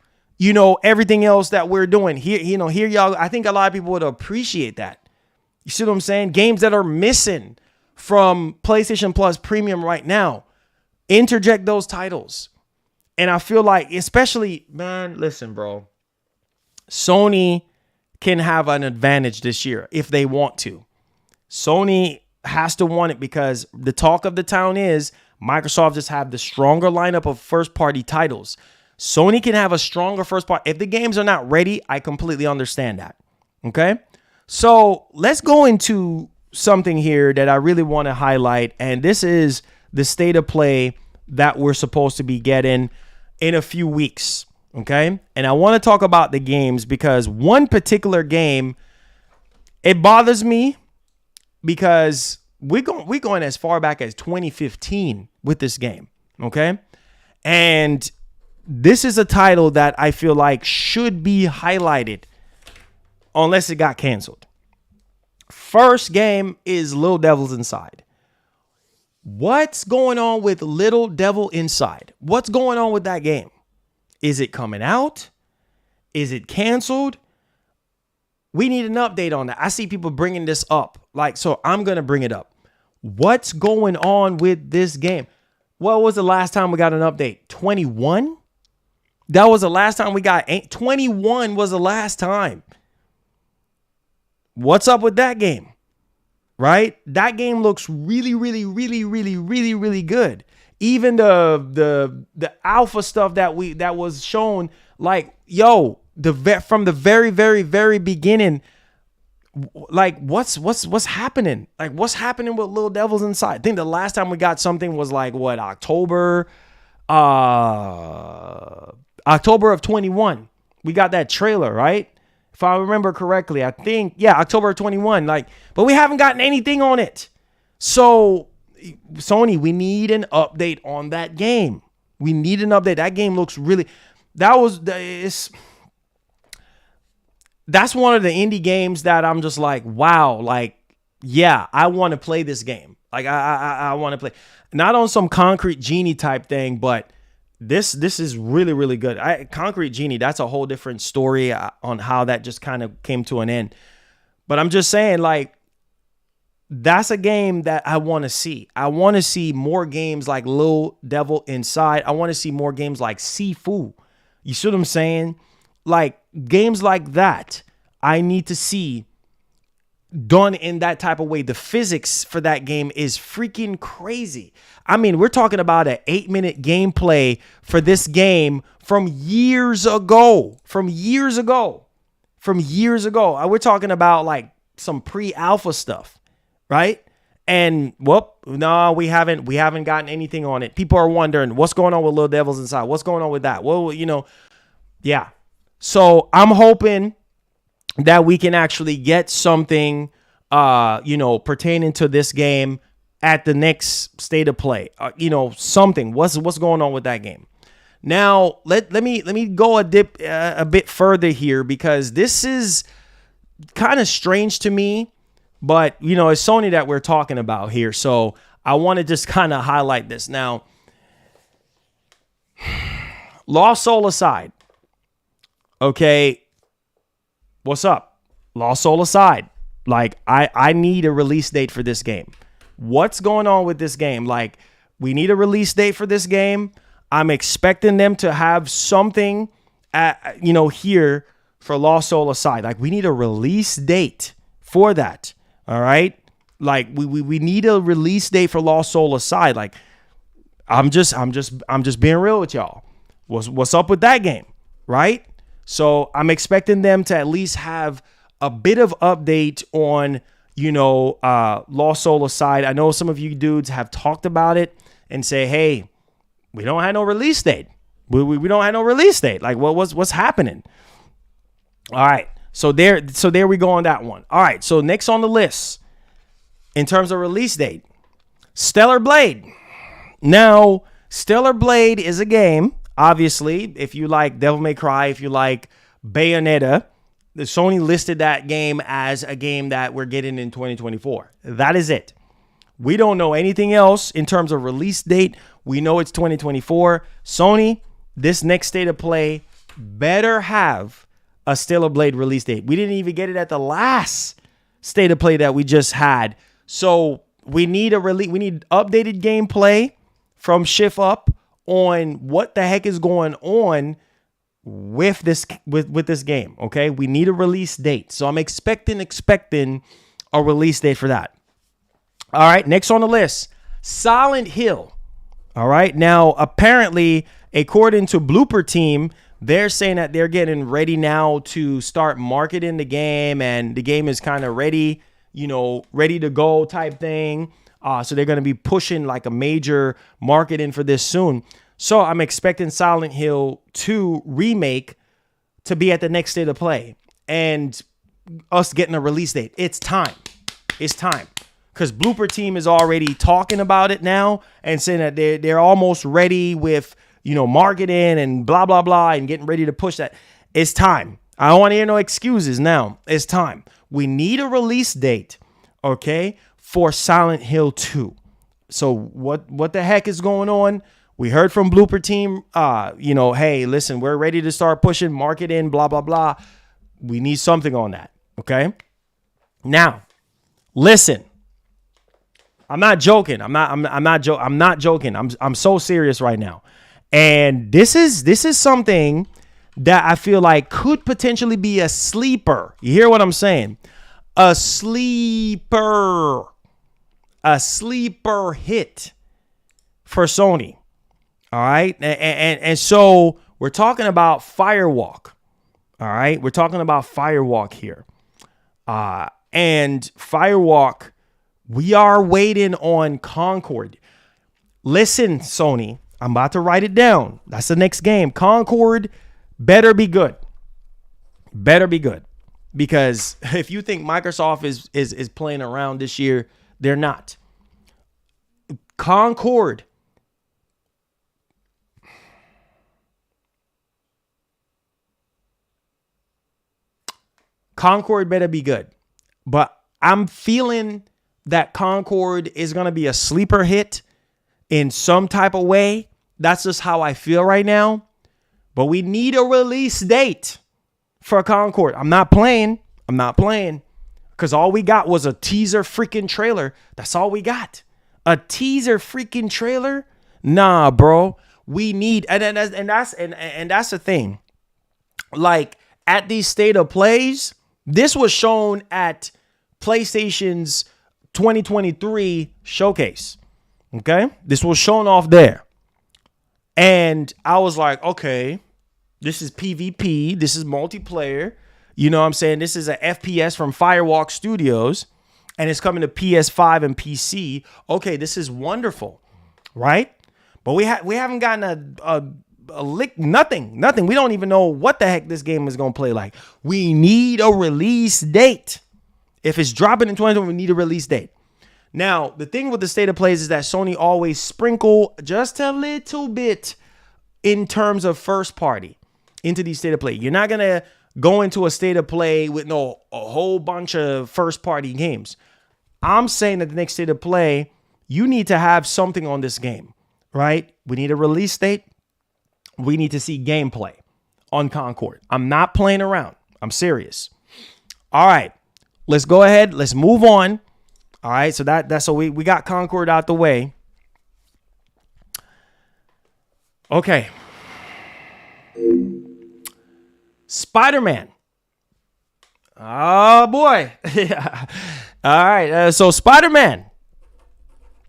everything else that we're doing here. Here y'all. I think a lot of people would appreciate that. You see what I'm saying? Games that are missing from PlayStation Plus Premium right now. Interject those titles. And I feel like, especially, man, listen, bro. Sony can have an advantage this year if they want to. Sony has to want it because the talk of the town is Microsoft just have the stronger lineup of first-party titles. Sony can have a stronger first-party. If the games are not ready, I completely understand that. Okay? So let's go into something here that I really want to highlight, and this is the state of play that we're supposed to be getting in a few weeks, okay? And I want to talk about the games because one particular game, it bothers me because we're going as far back as 2015 with this game, okay? And this is a title that I feel like should be highlighted unless it got canceled. First game is Little Devils Inside. What's going on with Little Devil Inside? What's going on with that game? Is it coming out? Is it canceled? We need an update on that. I see people bringing this up. So I'm going to bring it up. What's going on with this game? What was the last time we got an update? 21? That was the last time we got 21 was the last time. What's up with that game? Right? That game looks really, really, really, really, really, really good. Even the alpha stuff that was shown, like, from the very, very, very beginning, like what's happening? Like, what's happening with Little Devils Inside? I think the last time we got something was like October of 21. We got that trailer, right? If I remember correctly, I think, October of 21. But we haven't gotten anything on it. So, Sony, we need an update on that game. We need an update. That game looks really, that's one of the indie games that I'm just like, wow, like, yeah, I want to play this game. Like, I want to play, not on some Concrete Genie type thing, but this is really, really good. Concrete Genie, that's a whole different story on how that just kind of came to an end. But I'm just saying, like, that's a game that I want to see. I want to see more games like Lil Devil Inside. I want to see more games like Sifu. You see what I'm saying? Like, games like that, I need to see done in that type of way. The physics for that game is freaking crazy. I mean, we're talking about an 8-minute gameplay for this game from years ago. We're talking about like some pre-alpha stuff, right? And no, we haven't gotten anything on it. People are wondering what's going on with Little Devils Inside. What's going on with that? Well, yeah. So I'm hoping that we can actually get something, pertaining to this game at the next state of play. Something. What's going on with that game? Now, let me go a bit further here, because this is kind of strange to me, but it's Sony that we're talking about here, so I want to just kind of highlight this. Now, Lost Soul aside, okay, what's up? Lost Soul aside, like, I need a release date for this game. What's going on with this game? Like, we need a release date for this game. I'm expecting them to have something here for Lost Soul aside. Like, we need a release date for that. All right. Like, we need a release date for Lost Soul aside. Like, I'm just being real with y'all. What's up with that game? Right. So I'm expecting them to at least have a bit of update on, Lost Soul aside. I know some of you dudes have talked about it and say, hey, we don't have no release date. We don't have no release date. Like, what's happening? All right. So there we go on that one. All right. So next on the list, in terms of release date, Stellar Blade. Now, Stellar Blade is a game, obviously, if you like Devil May Cry, if you like Bayonetta, the Sony listed that game as a game that we're getting in 2024. That is it. We don't know anything else in terms of release date. We know it's 2024. Sony, this next state of play better have a Stellar Blade release date. We didn't even get it at the last state of play that we just had. So we need we need updated gameplay from Shift Up on what the heck is going on with this game. Okay, we need a release date. So I'm expecting a release date for that. All right, next on the list, Silent Hill. All right, now apparently, according to Blooper Team, they're saying that they're getting ready now to start marketing the game, and the game is kind of ready, ready to go type thing. So they're going to be pushing like a major marketing for this soon. So I'm expecting Silent Hill 2 remake to be at the next state of play, and us getting a release date. It's time. Because Blooper Team is already talking about it now and saying that they're almost ready with, marketing and blah, blah, blah, and getting ready to push that. It's time. I don't want to hear no excuses now. It's time. We need a release date, okay, for Silent Hill 2. So what the heck is going on? We heard from Blooper Team, hey, listen, we're ready to start pushing marketing, blah, blah, blah. We need something on that, okay? Now, listen. I'm not joking. I'm not joking. I'm so serious right now. And this is something that I feel like could potentially be a sleeper. You hear what I'm saying? A sleeper hit for Sony. All right? And so we're talking about Firewalk. All right? We're talking about Firewalk here. And Firewalk, we are waiting on Concord. Listen, Sony, I'm about to write it down. That's the next game. Concord better be good. Better be good. Because if you think Microsoft is playing around this year, they're not. Concord. Concord better be good. But I'm feeling that Concord is going to be a sleeper hit in some type of way. That's just how I feel right now. But we need a release date for Concord. I'm not playing. Because all we got was a teaser freaking trailer. That's all we got. A teaser freaking trailer? Nah, bro. We need, and that's the thing. Like, at these state of plays, this was shown at PlayStation's 2023 showcase. Okay? This was shown off there. And I was like, okay, this is PvP. This is multiplayer. You know what I'm saying? This is an FPS from Firewalk Studios. And it's coming to PS5 and PC. Okay, this is wonderful. Right? But we haven't gotten a lick, nothing. We don't even know what the heck this game is going to play like. We need a release date. If it's dropping in 2020, we need a release date. Now, the thing with the state of plays is that Sony always sprinkle just a little bit in terms of first party into these state of play. You're not going to go into a state of play with a whole bunch of first party games. I'm saying that the next state of play, you need to have something on this game, right? We need a release date. We need to see gameplay on Concord. I'm not playing around. I'm serious. All right, let's go ahead. Let's move on. All right, so that's so we got Concord out the way. Okay. Spider-Man. Oh, boy. All right, so Spider-Man.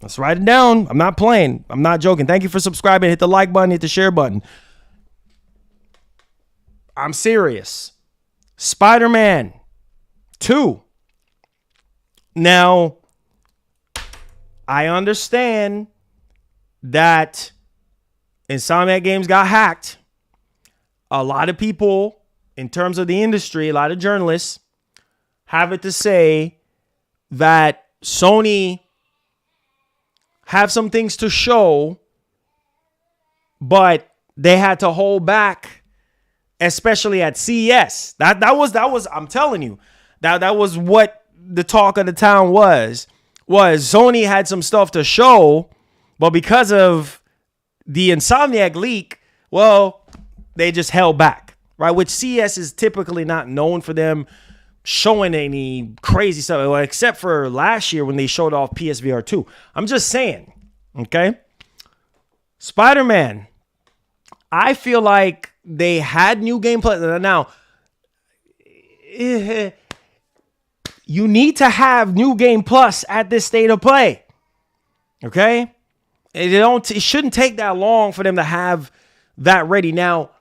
Let's write it down. I'm not playing. I'm not joking. Thank you for subscribing. Hit the like button. Hit the share button. I'm serious. Spider-Man 2. Now, I understand that Insomniac Games got hacked. A lot of people, in terms of the industry, a lot of journalists have it to say that Sony have some things to show, but they had to hold back, especially at CES. That was I'm telling you, that was what the talk of the town was Sony had some stuff to show, but because of the Insomniac leak, well, they just held back, right? Which CES is typically not known for them showing any crazy stuff, well, except for last year when they showed off PSVR 2. I'm just saying, okay? Spider-Man, I feel like they had new gameplay. Now, you need to have New Game Plus at this state of play. Okay? It shouldn't take that long for them to have that ready. Now,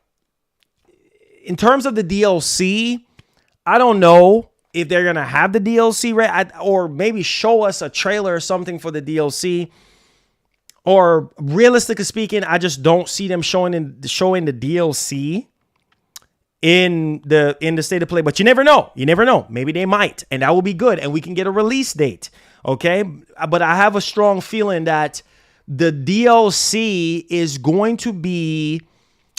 in terms of the DLC, I don't know if they're going to have the DLC ready, or maybe show us a trailer or something for the DLC. Or realistically speaking, I just don't see them showing the DLC in the state of play, but you never know. Maybe they might, and that will be good, and we can get a release date. Okay, but I have a strong feeling that the DLC is going to be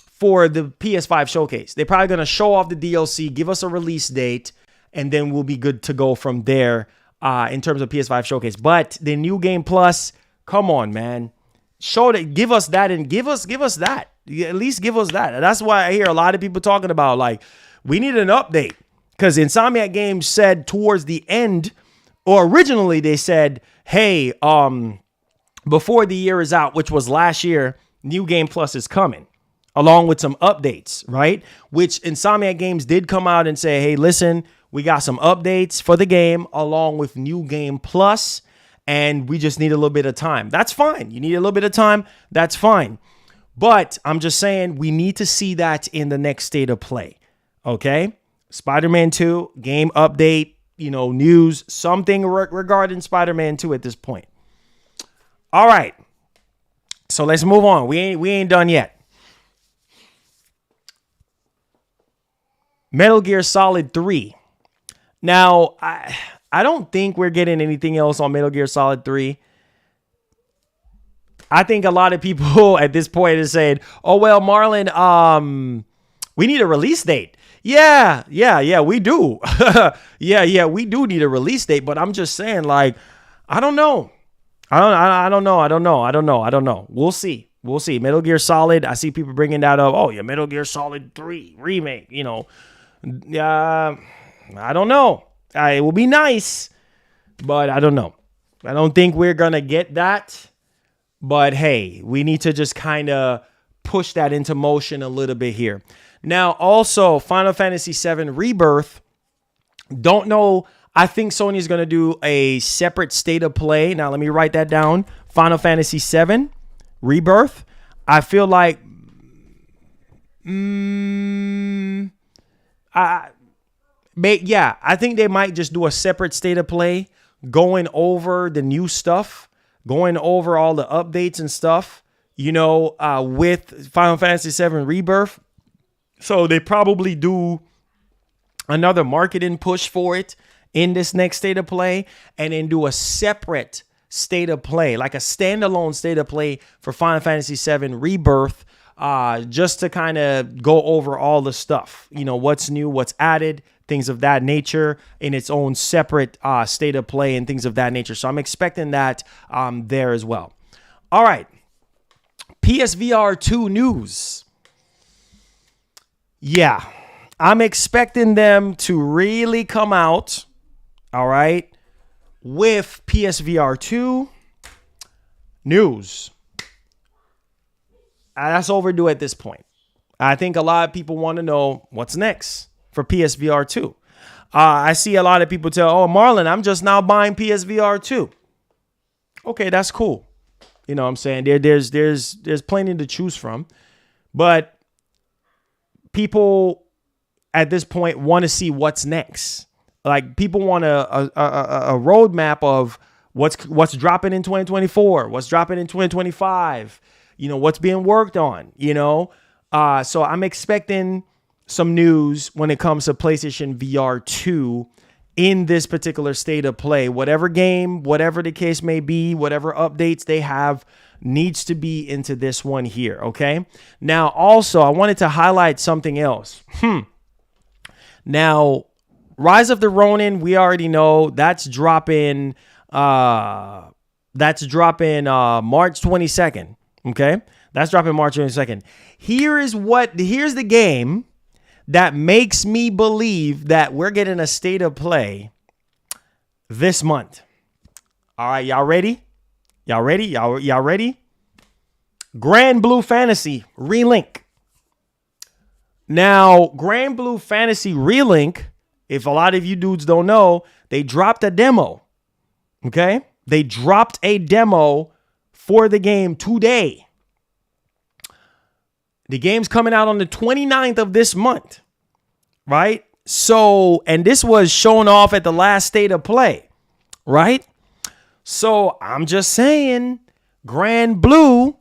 for the PS5 showcase. They're probably going to show off the DLC, give us a release date, and then we'll be good to go from there in terms of PS5 showcase. But the New Game Plus, come on, man, show that, give us that, and give us that. At least give us that. That's why I hear a lot of people talking about, like, we need an update. Because Insomniac Games said towards the end, or originally they said, hey, before the year is out, which was last year, New Game Plus is coming, along with some updates, right? Which Insomniac Games did come out and say, hey, listen, we got some updates for the game along with New Game Plus, and we just need a little bit of time. That's fine. You need a little bit of time. That's fine. But I'm just saying we need to see that in the next state of play. Okay? Spider-Man 2, game update, news, something regarding Spider-Man 2 at this point. All right. So let's move on. We ain't done yet. Metal Gear Solid 3. Now, I don't think we're getting anything else on Metal Gear Solid 3. I think a lot of people at this point are saying, oh, well, Marlon, We need a release date. Yeah, we do. yeah, we do need a release date. But I'm just saying, like, I don't know. I don't know. We'll see. Metal Gear Solid. I see people bringing that up. Oh, yeah, Metal Gear Solid 3 remake. You know, I don't know. It will be nice, but I don't know. I don't think we're gonna get that. But hey, we need to just kind of push that into motion a little bit here. Now, also, Final Fantasy VII Rebirth. Don't know. I think Sony is going to do a separate state of play. Now, let me write that down. Final Fantasy VII Rebirth. I feel like I think they might just do a separate state of play, going over the new stuff, going over all the updates and stuff, you know, with Final Fantasy VII Rebirth. So they probably do another marketing push for it in this next state of play, and then do a separate state of play, like a standalone state of play for Final Fantasy VII Rebirth, just to kind of go over all the stuff, you know, what's new, what's added, things of that nature, in its own separate state of play and things of that nature. So I'm expecting that there as well. All right. PSVR 2 news. Yeah, I'm expecting them to really come out, all right, with PSVR 2 news. That's overdue at this point. I think a lot of people want to know what's next for PSVR 2. I see a lot of people tell, oh, Marlon, I'm just now buying PSVR 2. Okay, that's cool. You know what I'm saying? There's plenty to choose from. But people at this point want to see what's next. Like, people want a roadmap of what's dropping in 2024, what's dropping in 2025, you know, what's being worked on, you know. So I'm expecting some news when it comes to PlayStation VR 2 in this particular state of play. Whatever game, whatever the case may be, whatever updates they have needs to be into this one here, okay? Now, also, I wanted to highlight something else. Now, Rise of the Ronin, we already know that's dropping March 22nd, okay? That's dropping March 22nd. Here's the game that makes me believe that we're getting a state of play this month. All right, y'all ready? Y'all ready? Grand Blue Fantasy Relink. Now, Grand Blue Fantasy Relink, if a lot of you dudes don't know, they dropped a demo. Okay? They dropped a demo for the game today. The game's coming out on the 29th of this month. Right? So, and this was shown off at the last state of play. Right? So, I'm just saying, Grand Blue,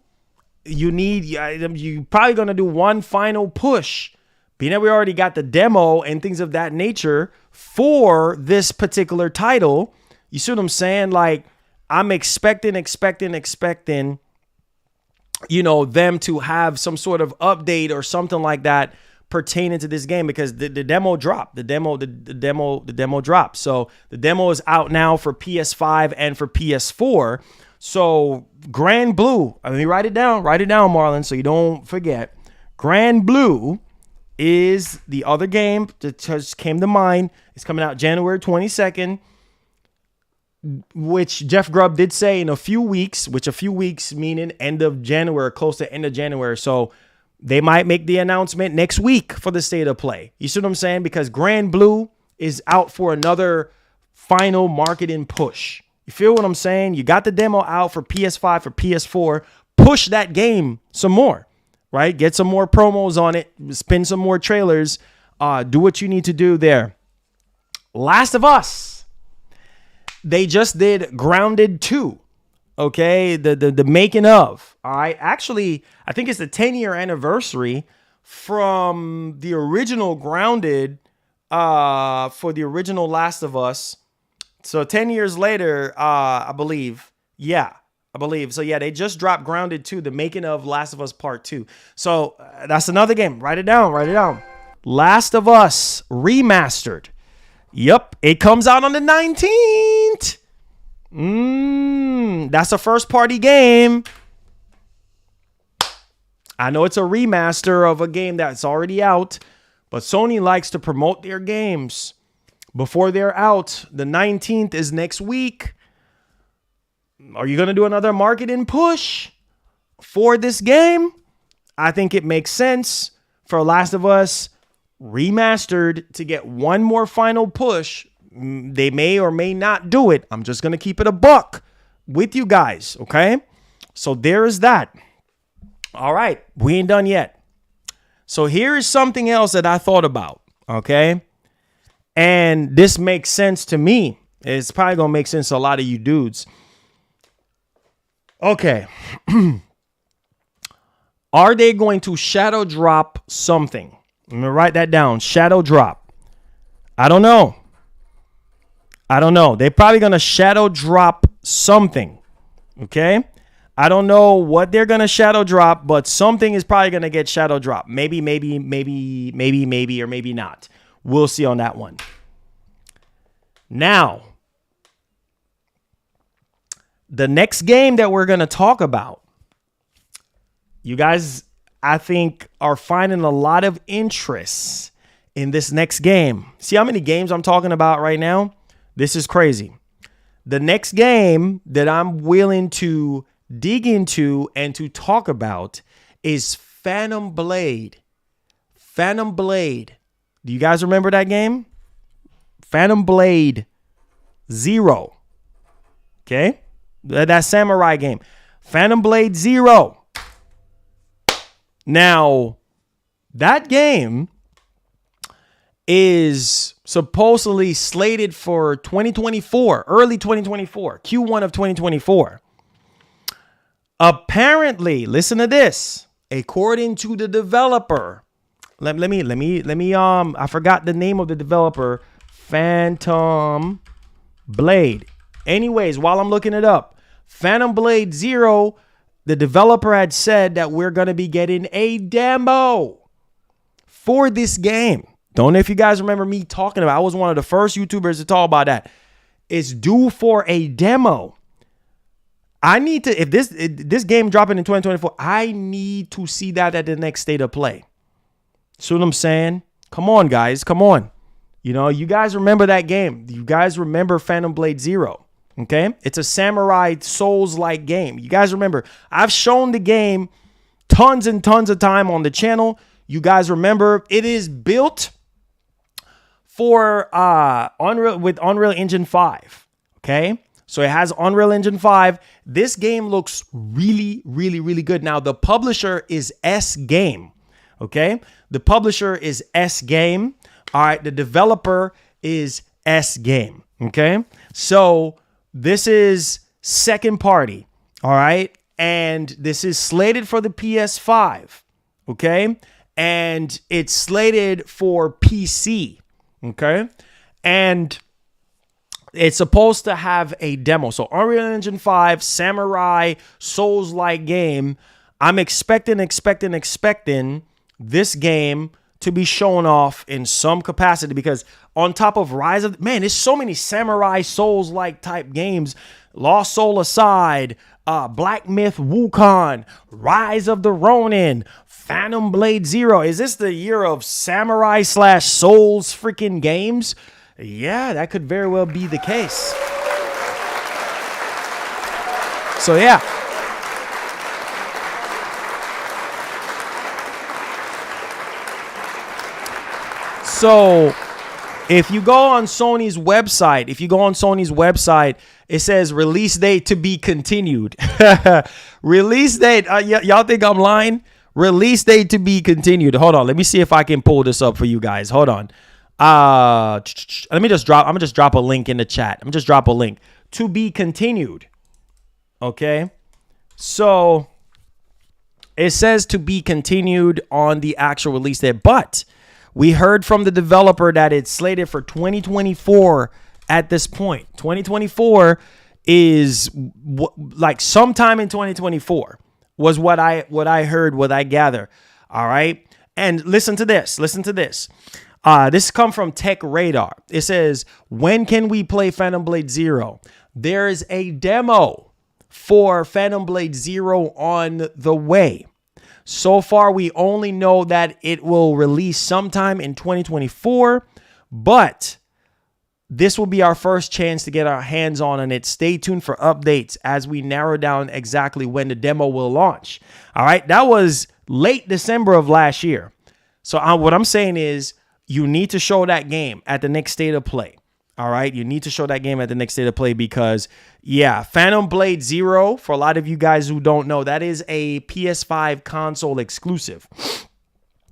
you're probably going to do one final push. Being that we already got the demo and things of that nature for this particular title, you see what I'm saying? Like, I'm expecting, you know, them to have some sort of update or something like that pertaining to this game, because the demo dropped. The demo dropped. So the demo is out now for PS5 and for PS4. So Grand Blue, let me write it down, Marlon, so you don't forget. Grand Blue is the other game that just came to mind. It's coming out January 22nd, which Jeff Grubb did say in a few weeks, meaning end of January, close to end of January. So they might make the announcement next week for the state of play. You see what I'm saying? Because Grand Blue is out for another final marketing push. You feel what I'm saying? You got the demo out for PS5, for PS4. Push that game some more, right? Get some more promos on it. Spin some more trailers. Do what you need to do there. Last of Us. They just did Grounded 2. Okay, the making of. All right, actually, I think it's the 10-year anniversary from the original Grounded for the original Last of Us. So 10 years later, I believe. Yeah, I believe. So yeah, they just dropped Grounded 2, the making of Last of Us Part 2. So that's another game. Write it down. Last of Us Remastered. Yep, it comes out on the 19th. That's a first party game. I know it's a remaster of a game that's already out, but Sony likes to promote their games before they're out. The 19th is next week. Are you going to do another marketing push for this game? I think it makes sense for Last of Us Remastered to get one more final push. They may or may not do it. I'm just going to keep it a buck with you guys, okay? So there is that. All right, we ain't done yet. So here is something else that I thought about, okay? And this makes sense to me. It's probably going to make sense to a lot of you dudes. Okay. Are they going to shadow drop something? Let me write that down. Shadow drop. I don't know. They're probably going to shadow drop something. Okay? I don't know what they're going to shadow drop, but something is probably going to get shadow drop. Maybe, or maybe not. We'll see on that one. Now, the next game that we're going to talk about, you guys, I think, are finding a lot of interest in this next game. See how many games I'm talking about right now? This is crazy. The next game that I'm willing to dig into and to talk about is Phantom Blade. Phantom Blade. Do you guys remember that game? Phantom Blade 0. Okay? That samurai game. Phantom Blade 0. Now, that game is supposedly slated for 2024, early 2024, Q1 of 2024. Apparently, listen to this. According to the developer, let me I forgot the name of the developer, Phantom Blade. Anyways, while I'm looking it up, Phantom Blade 0, the developer had said that we're going to be getting a demo for this game. Don't know if you guys remember me talking about it. I was one of the first YouTubers to talk about that. It's due for a demo. I need to, if this game dropping in 2024, I need to see that at the next state of play. See what I'm saying? Come on, guys. Come on. You know, you guys remember that game. You guys remember Phantom Blade 0. Okay? It's a samurai Souls-like game. You guys remember, I've shown the game tons and tons of time on the channel. You guys remember, it is built for Unreal Engine 5. Okay? So it has Unreal Engine 5. This game looks really, really, really good. Now, the publisher is S Game. Okay? The publisher is S Game. All right. The developer is S Game. Okay? So this is second party. All right? And this is slated for the PS5. Okay? And it's slated for PC. Okay? And it's supposed to have a demo. So Unreal Engine 5, samurai, Souls-like game. I'm expecting this game to be shown off in some capacity, because on top of Rise of... Man, there's so many samurai, Souls-like type games. Lost Soul Aside, Black Myth Wukong, Rise of the Ronin, Phantom Blade 0. Is this the year of samurai / Souls freaking games? Yeah, that could very well be the case. So, yeah. So, if you go on Sony's website, it says release date to be continued. Release date. Y'all think I'm lying? Release date to be continued. Hold on. Let me see if I can pull this up for you guys. Hold on. I'm gonna just drop a link in the chat. I'm just drop a link to be continued. Okay. So it says to be continued on the actual release date, but we heard from the developer that it's slated for 2024 at this point. 2024 is like sometime in 2024 was what I heard, what I gather. All right. And listen to this. Listen to this. This come from Tech Radar. It says, when can we play Phantom Blade Zero? There is a demo for Phantom Blade Zero on the way. So far, we only know that it will release sometime in 2024, but this will be our first chance to get our hands on it. Stay tuned for updates as we narrow down exactly when the demo will launch. All right, that was late December of last year. So what I'm saying is you need to show that game at the next State of Play. All right, you need to show that game at the next State of Play because, yeah, Phantom Blade Zero, for a lot of you guys who don't know, that is a PS5 console exclusive.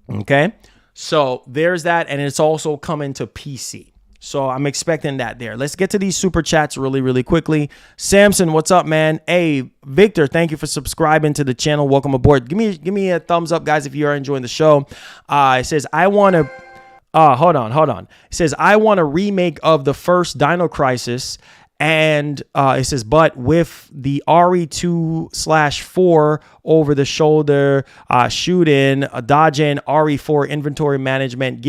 Okay, so there's that, and it's also coming to PC. So I'm expecting that there. Let's get to these super chats really, really quickly. Samson, what's up, man? Hey, Victor, thank you for subscribing to the channel. Welcome aboard. Give me a thumbs up, guys, if you are enjoying the show. It says, I want to... hold on. It says, I want a remake of the first Dino Crisis. And it says, but with the RE2/4 over the shoulder shooting, dodging, RE4 inventory management,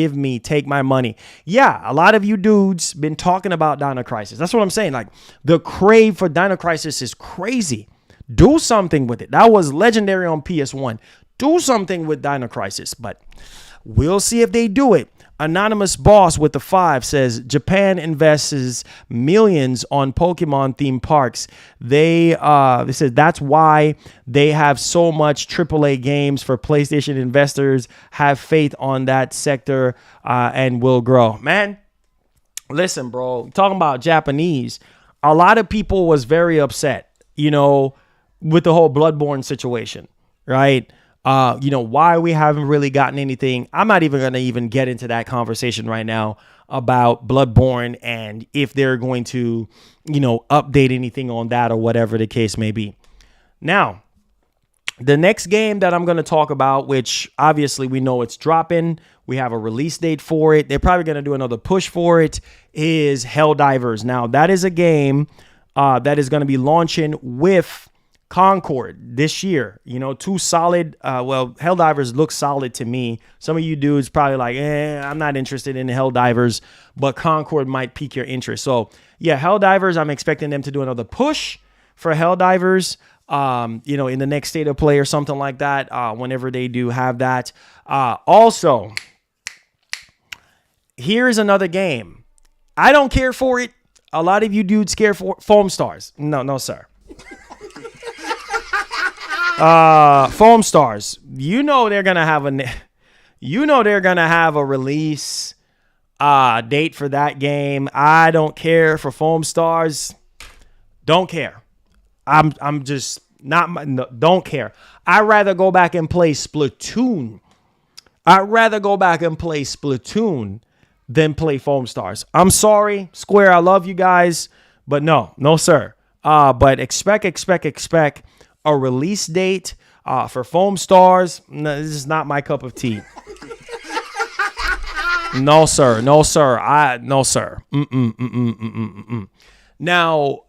take my money. Yeah, a lot of you dudes been talking about Dino Crisis. That's what I'm saying. Like, the crave for Dino Crisis is crazy. Do something with it. That was legendary on PS1. Do something with Dino Crisis, but we'll see if they do it. Anonymous Boss with the 5 says Japan invests millions on Pokemon theme parks. They said that's why they have so much AAA games for PlayStation investors. Have faith on that sector and will grow. Man, listen, bro, talking about Japanese, a lot of people was very upset, with the whole Bloodborne situation, right? Why we haven't really gotten anything. I'm not even going to even get into that conversation right now about Bloodborne and if they're going to, update anything on that or whatever the case may be. Now, the next game that I'm going to talk about, which obviously we know it's dropping, we have a release date for it, they're probably going to do another push for it, is Helldivers. Now, that is a game that is going to be launching with Concord this year. Two solid, Helldivers look solid to me. Some of you dudes probably like, I'm not interested in Helldivers, but Concord might pique your interest. So yeah, Helldivers, I'm expecting them to do another push for Helldivers, in the next State of Play or something like that, whenever they do have that. Also, here's another game. I don't care for it. A lot of you dudes care for Foam Stars. No, sir. Foam Stars, they're gonna have a release date for that game. I don't care for Foam Stars. Don't care. I'm just not. Don't care. I'd rather go back and play Splatoon. Than play Foam Stars. I'm sorry, Square. I love you guys, but no, sir. But expect a release date for Foam Stars. No, this is not my cup of tea. No, sir. No, sir. Now,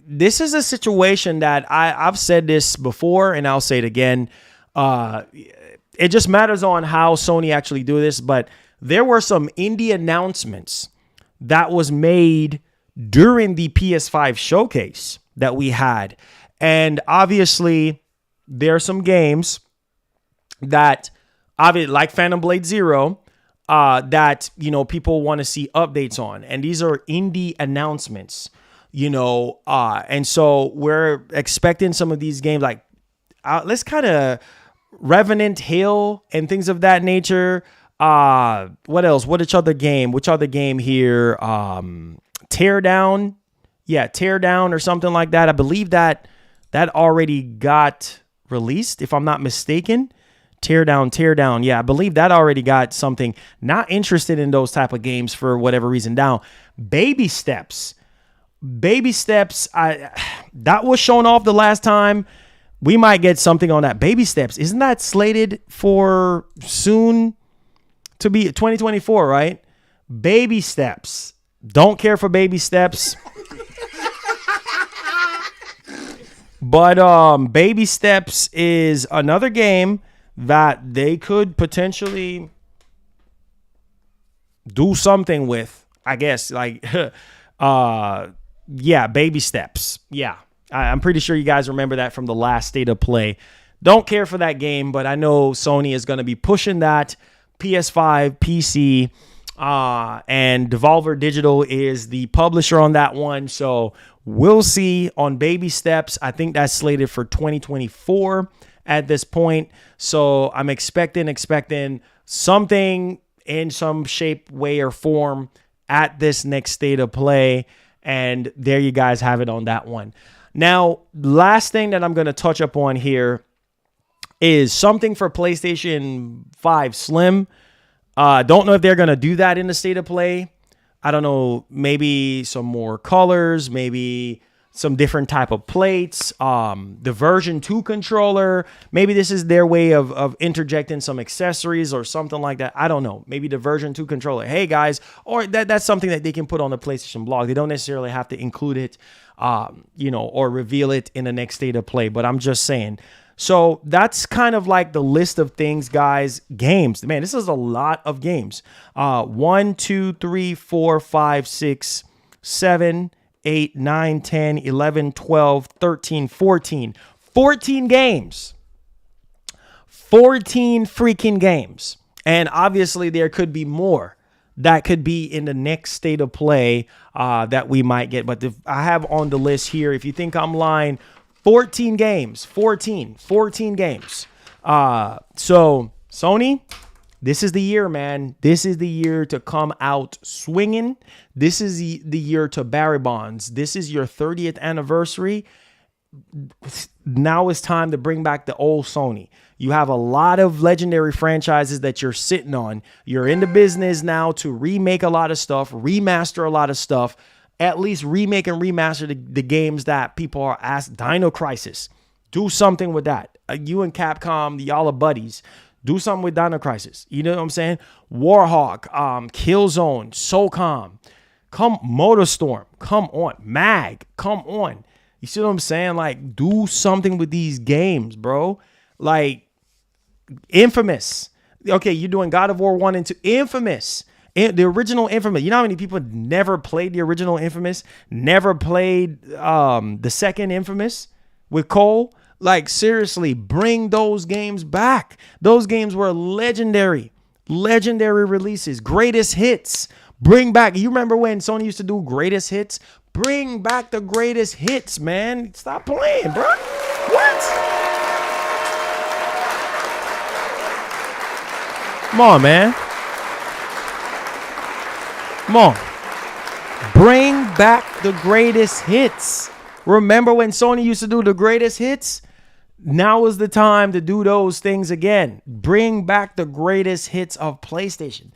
this is a situation that I've said this before, and I'll say it again. It just matters on how Sony actually do this, but there were some indie announcements that was made during the PS5 showcase that we had. And obviously, there are some games that, like Phantom Blade Zero, that, people want to see updates on. And these are indie announcements, and so we're expecting some of these games like, let's kind of Revenant Hill and things of that nature. What else? Which other game here? Teardown. Yeah, Teardown or something like that. I believe that already got released, if I'm not mistaken. Teardown. Yeah, I believe that already got something. Not interested in those type of games for whatever reason. Now, Baby Steps. That was shown off the last time. We might get something on that. Baby Steps. Isn't that slated for soon to be 2024, right? Baby Steps. Don't care for Baby Steps. But Baby Steps is another game that they could potentially do something with, I guess, like, yeah, baby steps. Yeah, I'm pretty sure you guys remember that from the last State of Play. Don't care for that game, but I know Sony is going to be pushing that PS5, PC, and Devolver Digital is the publisher on that one. So we'll see on baby steps. I think that's slated for 2024 at this point. So I'm expecting something in some shape, way, or form at this next State of Play. And there you guys have it on that one. Now, last thing that I'm going to touch up on here is something for PlayStation 5 Slim. Don't know if they're going to do that in the State of Play. I don't know, maybe some more colors, maybe some different type of plates, the version 2 controller. Maybe this is their way of interjecting some accessories or something like that. I don't know. Maybe the version 2 controller. Hey, guys. Or that's something that they can put on the PlayStation blog. They don't necessarily have to include it, or reveal it in the next State of Play. But I'm just saying. So that's kind of like the list of things, guys. Games. Man, this is a lot of games. 1, 2, 3, 4, 5, 6, 7, 8, 9, 10, 11, 12, 13, 14. 14 games. 14 freaking games. And obviously there could be more that could be in the next State of Play that we might get. But I have on the list here, if you think I'm lying, 14 games. 14 games. So Sony, this is the year, man. This is the year to come out swinging. This is the year to Barry Bonds. This is your 30th anniversary. Now it's time to bring back the old Sony. You have a lot of legendary franchises that you're sitting on. You're in the business now to remake a lot of stuff, remaster a lot of stuff, at least remake and remaster the games that people are asked. Dino Crisis. Do something with that. You and Capcom, y'all are buddies. Do something with Dino Crisis. You know what I'm saying? Warhawk, Killzone, SOCOM, MotorStorm, come on. Mag, come on. You see what I'm saying? Like, do something with these games, bro. Like, Infamous. Okay, you're doing God of War 1 and 2. Infamous. The original Infamous. You know how many people never played the original Infamous? Never played the second Infamous with Cole? Like, seriously, bring those games back. Those games were legendary. Legendary releases. Greatest hits. Bring back. You remember when Sony used to do greatest hits? Bring back the greatest hits, man. Stop playing, bro. What? Come on, man. Come on. Bring back the greatest hits. Remember when Sony used to do the greatest hits? Now is the time to do those things again. Bring back the greatest hits of PlayStation.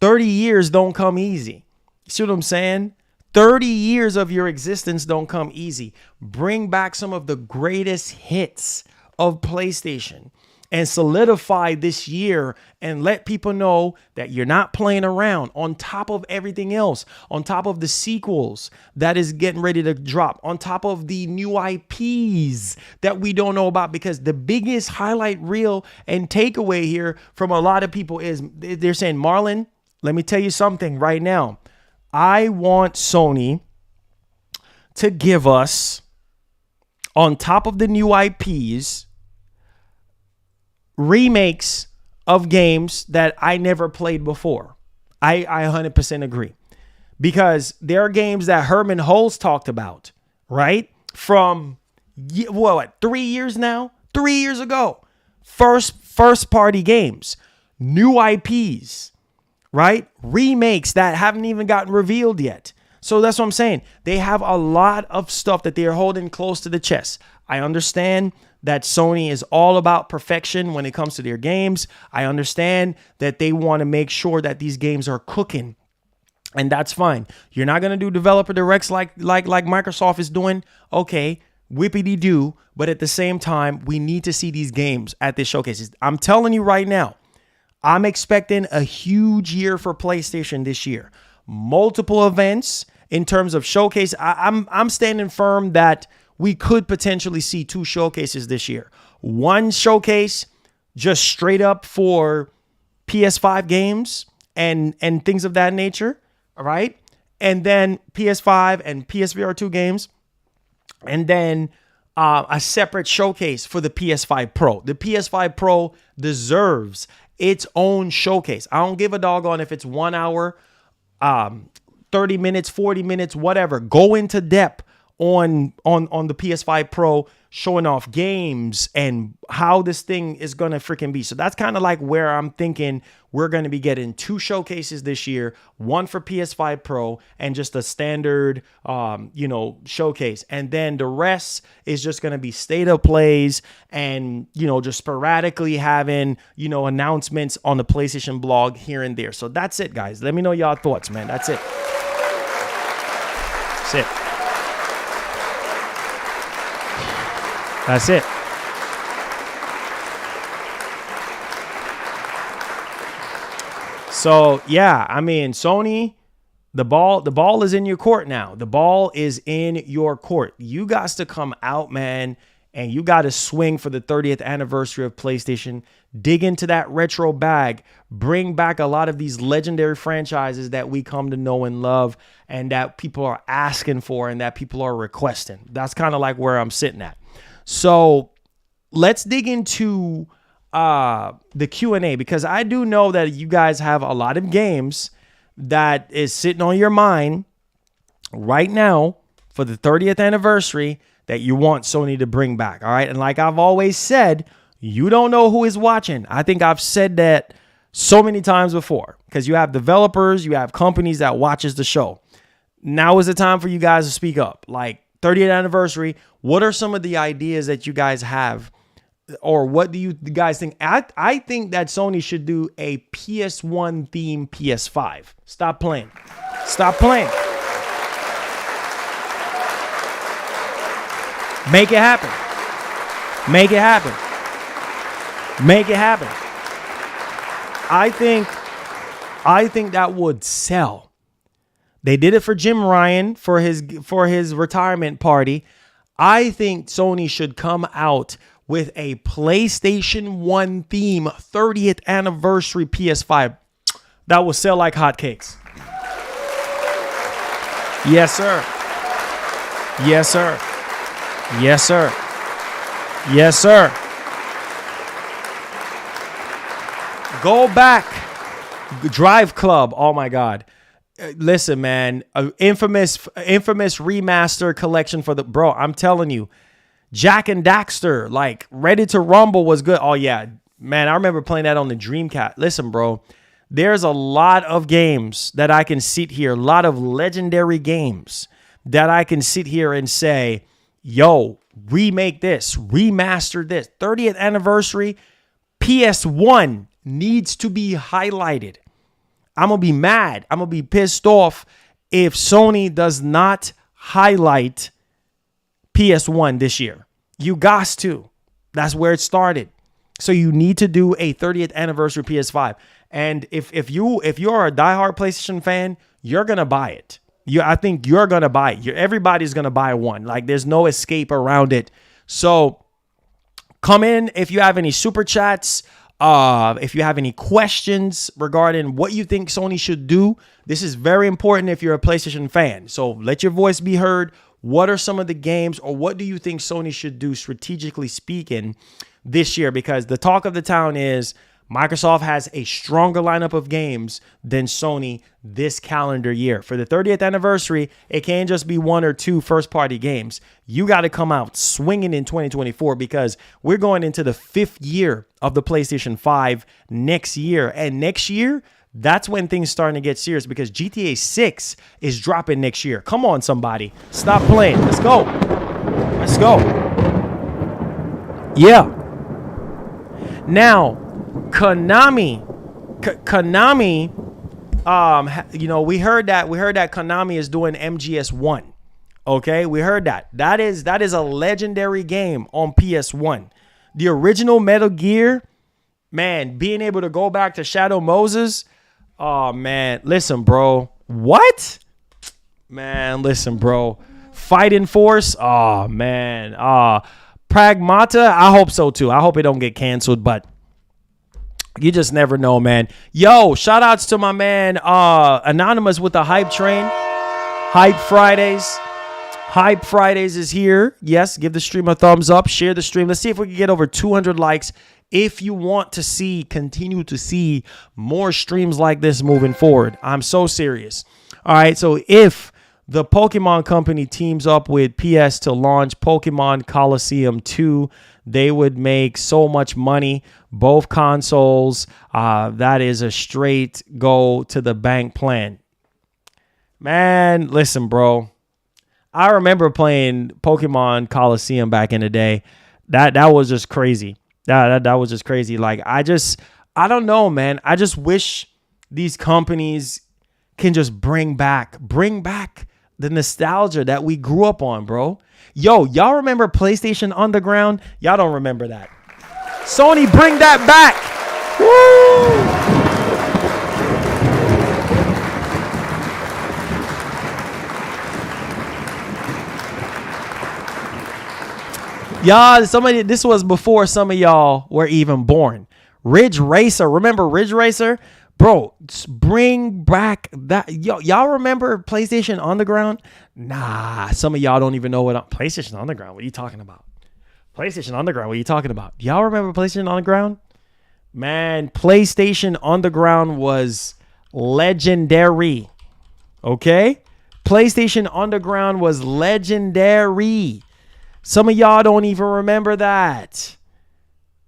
30 years don't come easy. You see what I'm saying? 30 years of your existence don't come easy. Bring back some of the greatest hits of PlayStation and solidify this year and let people know that you're not playing around, on top of everything else, on top of the sequels that is getting ready to drop, on top of the new IPs that we don't know about. Because the biggest highlight reel and takeaway here from a lot of people is they're saying, Marlon, let me tell you something right now. I want Sony to give us, on top of the new IPs, remakes of games that I never played before. I 100% agree. Because there are games that Herman Hulse talked about, right? From, 3 years now? 3 years ago. First party games. New IPs, right? Remakes that haven't even gotten revealed yet. So that's what I'm saying. They have a lot of stuff that they're holding close to the chest. I understand that Sony is all about perfection when it comes to their games. I understand that they want to make sure that these games are cooking, and that's fine. You're not going to do developer directs like Microsoft is doing. Okay, whippity-doo. But at the same time, we need to see these games at the showcases. I'm telling you right now, I'm expecting a huge year for PlayStation this year. Multiple events in terms of showcase. I'm standing firm that we could potentially see 2 showcases this year. One showcase just straight up for PS5 games and things of that nature. All right. And then PS5 and PSVR 2 games. And then a separate showcase for the PS5 Pro. The PS5 Pro deserves its own showcase. I don't give a doggone if it's 1 hour, 30 minutes, 40 minutes, whatever. Go into depth on the PS5 Pro, showing off games and how this thing is going to freaking be. So that's kind of like where I'm thinking we're going to be getting 2 showcases this year, one for PS5 Pro and just a standard, showcase. And then the rest is just going to be state of plays and, just sporadically having, announcements on the PlayStation blog here and there. So that's it, guys. Let me know y'all thoughts, man. That's it. That's it. That's it. So, yeah, I mean, Sony, the ball is in your court now. The ball is in your court. You got to come out, man, and you got to swing for the 30th anniversary of PlayStation. Dig into that retro bag. Bring back a lot of these legendary franchises that we come to know and love and that people are asking for and that people are requesting. That's kind of like where I'm sitting at. So let's dig into the Q&A, because I do know that you guys have a lot of games that is sitting on your mind right now for the 30th anniversary that you want Sony to bring back. All right. And like I've always said, you don't know who is watching. I think I've said that so many times before, because you have developers, you have companies that watches the show. Now is the time for you guys to speak up. Like, 30th anniversary, what are some of the ideas that you guys have? Or what do you guys think? I think that Sony should do a PS1 theme PS5. Stop playing. Stop playing. Make it happen. Make it happen. Make it happen. I think that would sell. They did it for Jim Ryan for his retirement party. I think Sony should come out with a PlayStation 1 theme 30th anniversary PS5 that will sell like hotcakes. Yes, sir. Yes, sir. Yes, sir. Yes, sir. Go back. Drive Club. Oh my God. Listen, man, infamous remaster collection for the bro. I'm telling you, Jack and Daxter, like Ready to Rumble was good. Oh yeah, man, I remember playing that on the Dreamcast. Listen, bro, there's a lot of games that I can sit here, a lot of legendary games that I can sit here and say, yo, remake this, remaster this. 30th anniversary, PS1 needs to be highlighted. I'm going to be mad. I'm going to be pissed off if Sony does not highlight PS1 this year. You got to. That's where it started. So you need to do a 30th anniversary PS5. And if you're a diehard PlayStation fan, you're going to buy it. I think you're going to buy it. Everybody's going to buy one. Like, there's no escape around it. So come in if you have any super chats. If you have any questions regarding what you think Sony should do, this is very important if you're a PlayStation fan. So let your voice be heard. What are some of the games, or what do you think Sony should do strategically speaking this year? Because the talk of the town is Microsoft has a stronger lineup of games than Sony this calendar year. For the 30th anniversary, it can't just be 1 or 2 first-party games. You got to come out swinging in 2024, because we're going into the 5th year of the PlayStation 5 next year. And next year, that's when things starting to get serious, because GTA 6 is dropping next year. Come on, somebody. Stop playing. Let's go. Let's go. Yeah. Now, Konami, we heard that Konami is doing MGS1. Okay, we heard that. That is a legendary game on PS1. The original Metal Gear, man, being able to go back to Shadow Moses. Oh man, listen, bro. What? Man, listen, bro. Fighting Force. Oh man. Pragmata. I hope so too. I hope it don't get canceled, but You just never know, man. Yo, shout outs to my man, Anonymous with the Hype Train. Hype Fridays. Hype Fridays is here. Yes, give the stream a thumbs up. Share the stream. Let's see if we can get over 200 likes. If you want to continue to see more streams like this moving forward. I'm so serious. All right, so if the Pokemon Company teams up with PS to launch Pokemon Coliseum 2, they would make so much money. Both consoles, that is a straight go to the bank plan. Man, listen, bro. I remember playing Pokemon Coliseum back in the day. That was just crazy. That was just crazy. Like, I don't know, man. I just wish these companies can just bring back the nostalgia that we grew up on, bro. Yo, y'all remember PlayStation Underground? Y'all don't remember that. Sony, bring that back. Woo! Y'all, this was before some of y'all were even born. Ridge Racer. Remember Ridge Racer? Bro, bring back that. Y'all remember PlayStation Underground? Nah, some of y'all don't even know what PlayStation Underground. What are you talking about? PlayStation Underground. What are you talking about? Y'all remember PlayStation Underground? Man, PlayStation Underground was legendary. Okay? PlayStation Underground was legendary. Some of y'all don't even remember that.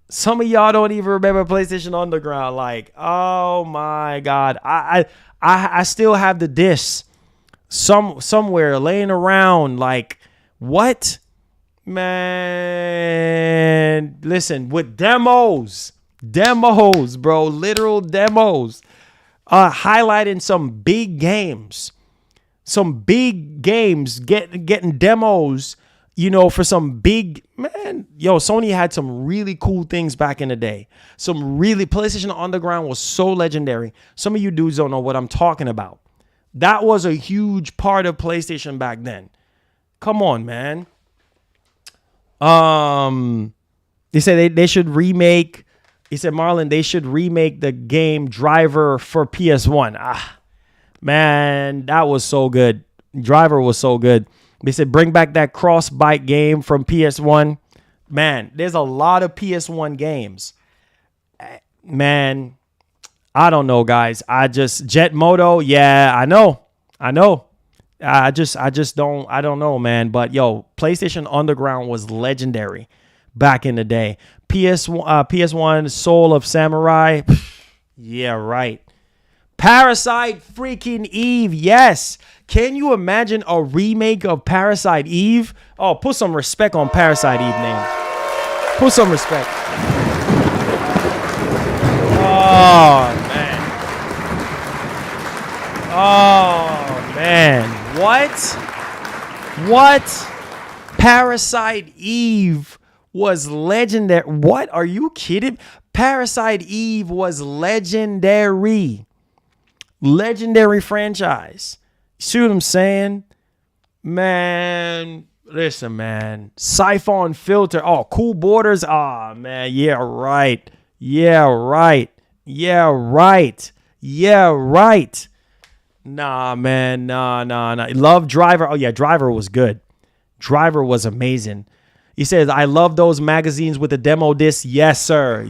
Some of y'all don't even remember PlayStation Underground. Like, oh my God. I still have the discs somewhere laying around. Like, what? Man, listen, with demos, bro, literal demos, highlighting some big games, getting demos, you know, for some big, man, yo, Sony had some really cool things back in the day. PlayStation Underground was so legendary. Some of you dudes don't know what I'm talking about. That was a huge part of PlayStation back then. Come on, man. They said they should remake. He said, Marlon, they should remake the game Driver for PS1. Man, that was so good. Driver was so good. They said, bring back that cross-bike game from PS1. Man, there's a lot of PS1 games. Man, I don't know, guys. Jet Moto, yeah, I know. I don't know, man. But yo, PlayStation Underground was legendary back in the day. PS1 Soul of Samurai. Yeah, right. Parasite freaking Eve. Yes. Can you imagine a remake of Parasite Eve? Oh, put some respect on Parasite Eve name. Put some respect. Oh, man. Oh, man. What? Parasite Eve was legendary. What? Are you kidding? Parasite Eve was legendary. Legendary franchise. See what I'm saying? Man, listen, man. Siphon Filter. Oh, Cool Borders. Oh, man. Yeah, right. Nah, man. Nah. Love Driver. Oh, yeah, Driver was good. Driver was amazing. He says, I love those magazines with the demo disc. Yes, sir.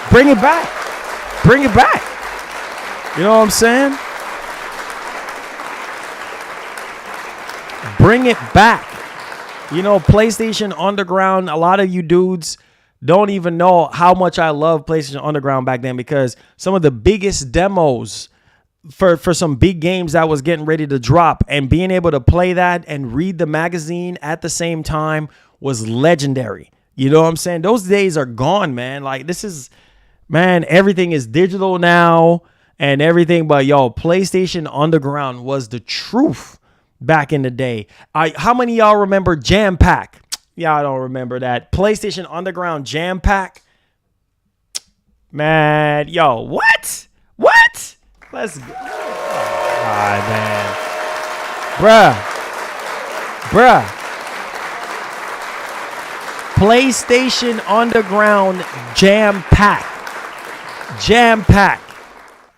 Bring it back. You know what I'm saying? Bring it back. You know, PlayStation Underground, a lot of you dudes don't even know how much I love PlayStation Underground back then, because some of the biggest demos for some big games that was getting ready to drop, and being able to play that and read the magazine at the same time was legendary. You know what I'm saying? Those days are gone, man. Like, everything is digital now and everything. But yo, PlayStation Underground was the truth back in the day. How many of y'all remember Jam Pack? Y'all don't remember that. PlayStation Underground Jam Pack. Man, yo, what? Let's go. Ah, man. Bruh. PlayStation Underground Jam Pack. Jam Pack.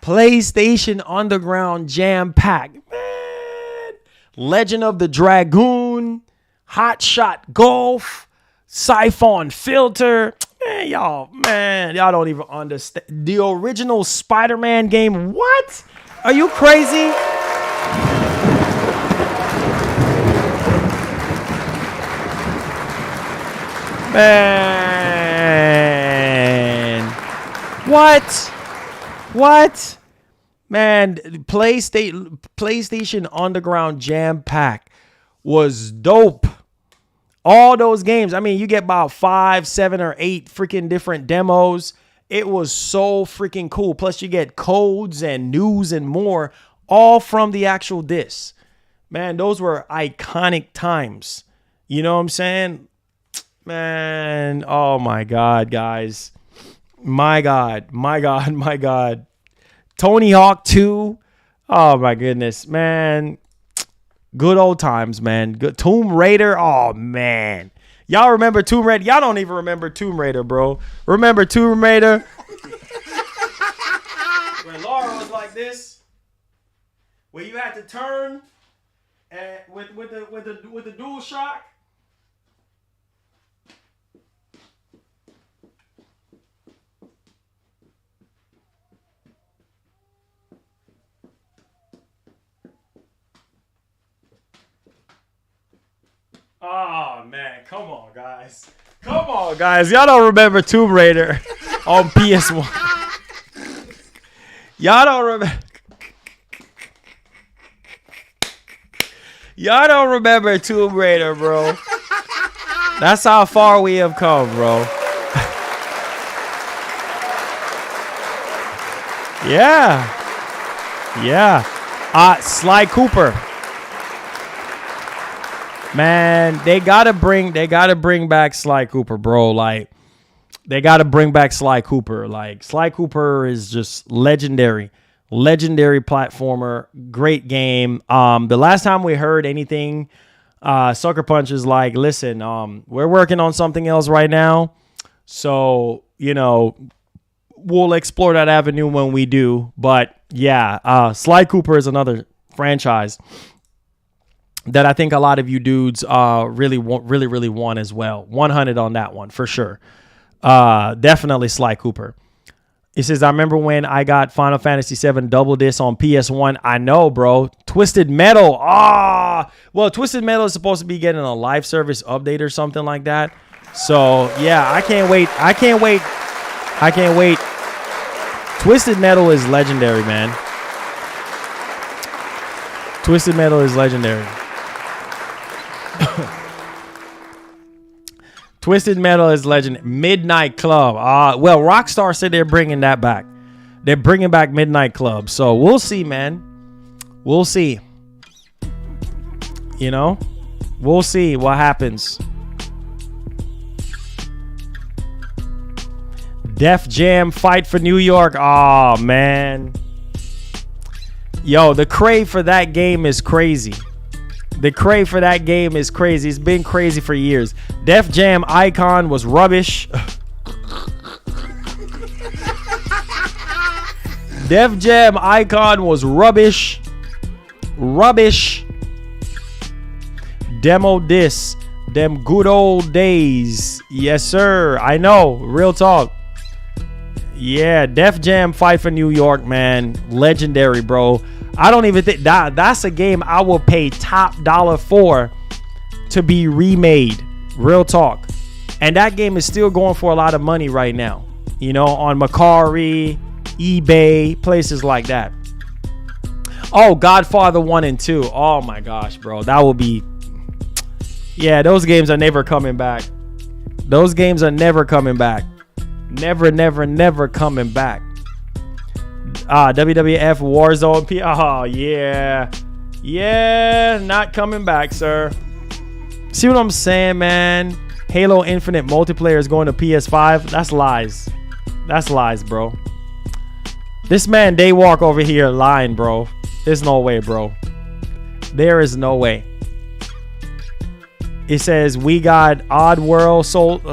PlayStation Underground Jam Pack. Man. Legend of the Dragoon. Hot Shot Golf. Siphon Filter. Man, y'all don't even understand. The original Spider-Man game. What? Are you crazy? Man. What? Man, PlayStation Underground Jam Pack was dope. All those games. I mean, you get about 5, 7, or 8 freaking different demos. It was so freaking cool. Plus, you get codes and news and more, all from the actual disc. Man, those were iconic times. You know what I'm saying? Man, oh my God, guys. My God. Tony Hawk 2. Oh my goodness, man. Good old times, man. Good. Tomb Raider. Oh man. Y'all remember Tomb Raider? Y'all don't even remember Tomb Raider, bro. Remember Tomb Raider? When Laura was like this, where you had to turn and with the dual shock. Oh man, come on guys. Y'all don't remember Tomb Raider on PS1. Y'all don't remember Tomb Raider, bro. That's how far we have come, bro. Yeah. Sly Cooper. Man, they gotta bring back Sly Cooper, bro. Like, they gotta bring back Sly Cooper. Like, Sly Cooper is just legendary platformer, great game. The last time we heard anything, Sucker Punch is like, listen, we're working on something else right now, so we'll explore that avenue when we do. But yeah, Sly Cooper is another franchise that I think a lot of you dudes really want as well. 100 on that one for sure. Definitely Sly Cooper. He says, I remember when I got Final Fantasy VII Double Disc on PS1. I know, bro. Twisted Metal. Well, Twisted Metal is supposed to be getting a live service update or something like that. So yeah, I can't wait. Twisted Metal is legendary, man. Twisted Metal is legendary. Twisted Metal is legend. Midnight Club. Well, Rockstar said they're bringing that back. They're bringing back Midnight Club. So we'll see, man. We'll see. We'll see what happens. Def Jam Fight for New York. Oh, man. Yo, the crave for that game is crazy. It's been crazy for years. Def Jam Icon was rubbish. Def Jam Icon was rubbish. Demo disc. Them good old days. Yes, sir. I know. Real talk. Yeah, Def Jam Fight for New York, man. Legendary, bro. I don't even think that's a game I will pay top dollar for to be remade. Real talk. And that game is still going for a lot of money right now. On Mercari, eBay, places like that. Oh, Godfather 1 and 2. Oh my gosh, bro. That will be... Yeah, those games are never coming back. Never coming back. WWF Warzone. Oh, yeah. Not coming back, sir. See what I'm saying, man? Halo Infinite multiplayer is going to PS5. That's lies, bro. This man Daywalk over here lying, bro. There's no way, bro. There is no way. It says we got Oddworld,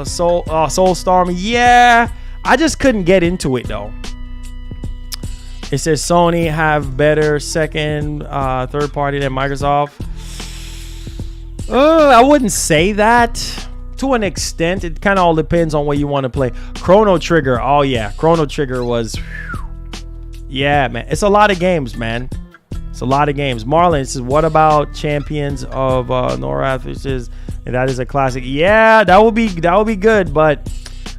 Soulstorm. Yeah, I just couldn't get into it though. It says Sony have better second, third party than Microsoft. I wouldn't say that. To an extent, it kind of all depends on what you want to play. Chrono Trigger. Oh yeah, Chrono Trigger was. Yeah, man. It's a lot of games, man. It's a lot of games. Marlon says, what about Champions of Norath? Which is, that is a classic. Yeah, that would be good, but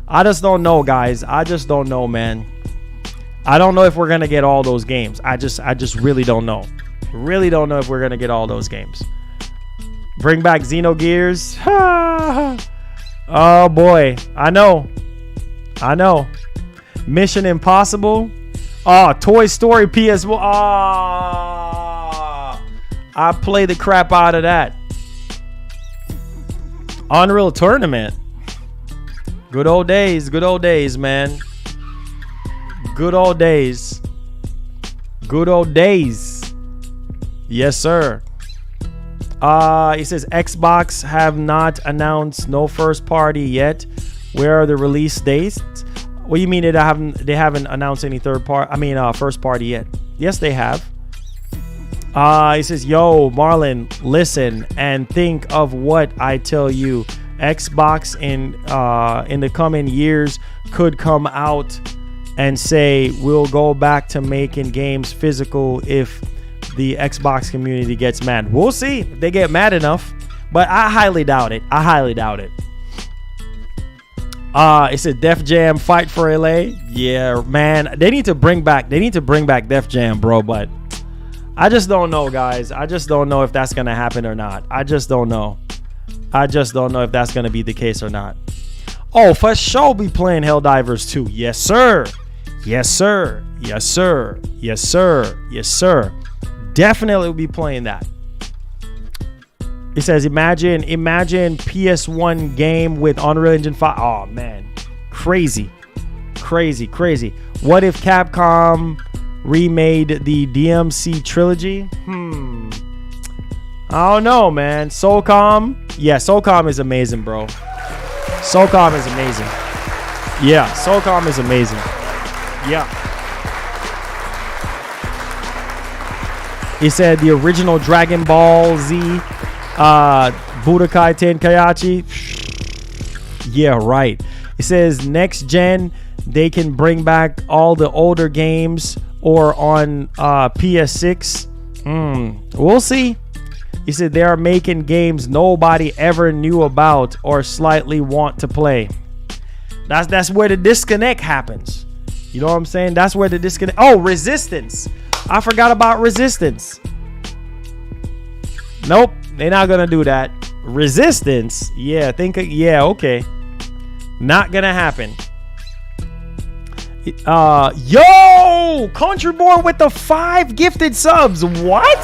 I just don't know, guys. I just don't know, man. I don't know if we're gonna get all those games. I just really don't know. Really don't know if we're gonna get all those games. Bring back Xenogears. Oh boy, I know. Mission Impossible. Oh, Toy Story PS1. I play the crap out of that. Unreal Tournament. Good old days, man. Good old days. Yes, sir. It says Xbox have not announced no first party yet. Where are the release dates? What do you mean they haven't announced any first party yet? Yes, they have. It says, yo, Marlon, listen and think of what I tell you. Xbox in the coming years could come out and say we'll go back to making games physical if the Xbox community gets mad. We'll see if they get mad enough, but I highly doubt it. It said Def Jam Fight for LA. Yeah, man, they need to bring back Def Jam, bro, but I just don't know, guys. I just don't know if that's gonna happen or not. I just don't know if that's gonna be the case or not. Oh, for sure be playing Helldivers 2. Yes, sir. Definitely will be playing that. It says, imagine PS1 game with Unreal Engine 5. Oh, man. Crazy. What if Capcom remade the DMC trilogy? I don't know, man. Soulcom. Yeah, Soulcom is amazing, bro. Soulcom is amazing. Yeah, Soulcom is amazing. Yeah. He said the original Dragon Ball Z, Budokai Tenkaichi. Yeah, right. It says next gen, they can bring back all the older games or on PS6. We'll see. He said they are making games nobody ever knew about or slightly want to play. That's where the disconnect happens. You know what I'm saying? That's where the disconnect. Oh, Resistance. I forgot about Resistance. Nope, they're not gonna do that. Resistance. Yeah, okay. Not gonna happen. Yo, Country Boy with the 5 gifted subs. What?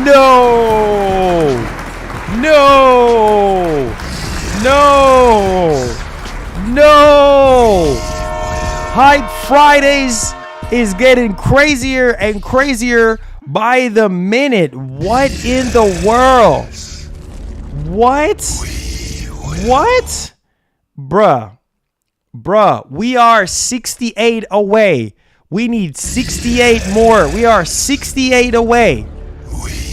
No. Hype Fridays is getting crazier and crazier by the minute. What in the world? What? Bruh, we are 68 away. We need 68 more. We are 68 away.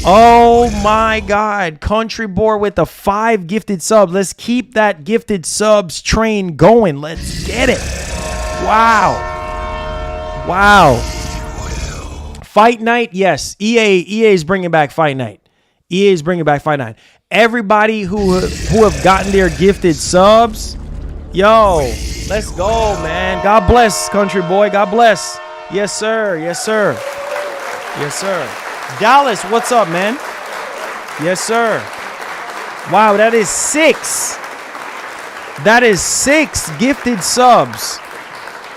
Oh my God. Country Boy with the 5 gifted subs. Let's keep that gifted subs train going. Let's get it. Wow. Fight Night. Yes. EA is bringing back Fight Night. Everybody who have gotten their gifted subs, yo, let's go, man. God bless, Country Boy. God bless. Yes, sir. Dallas, what's up, man? Yes, sir. Wow, that is 6. That is 6 gifted subs.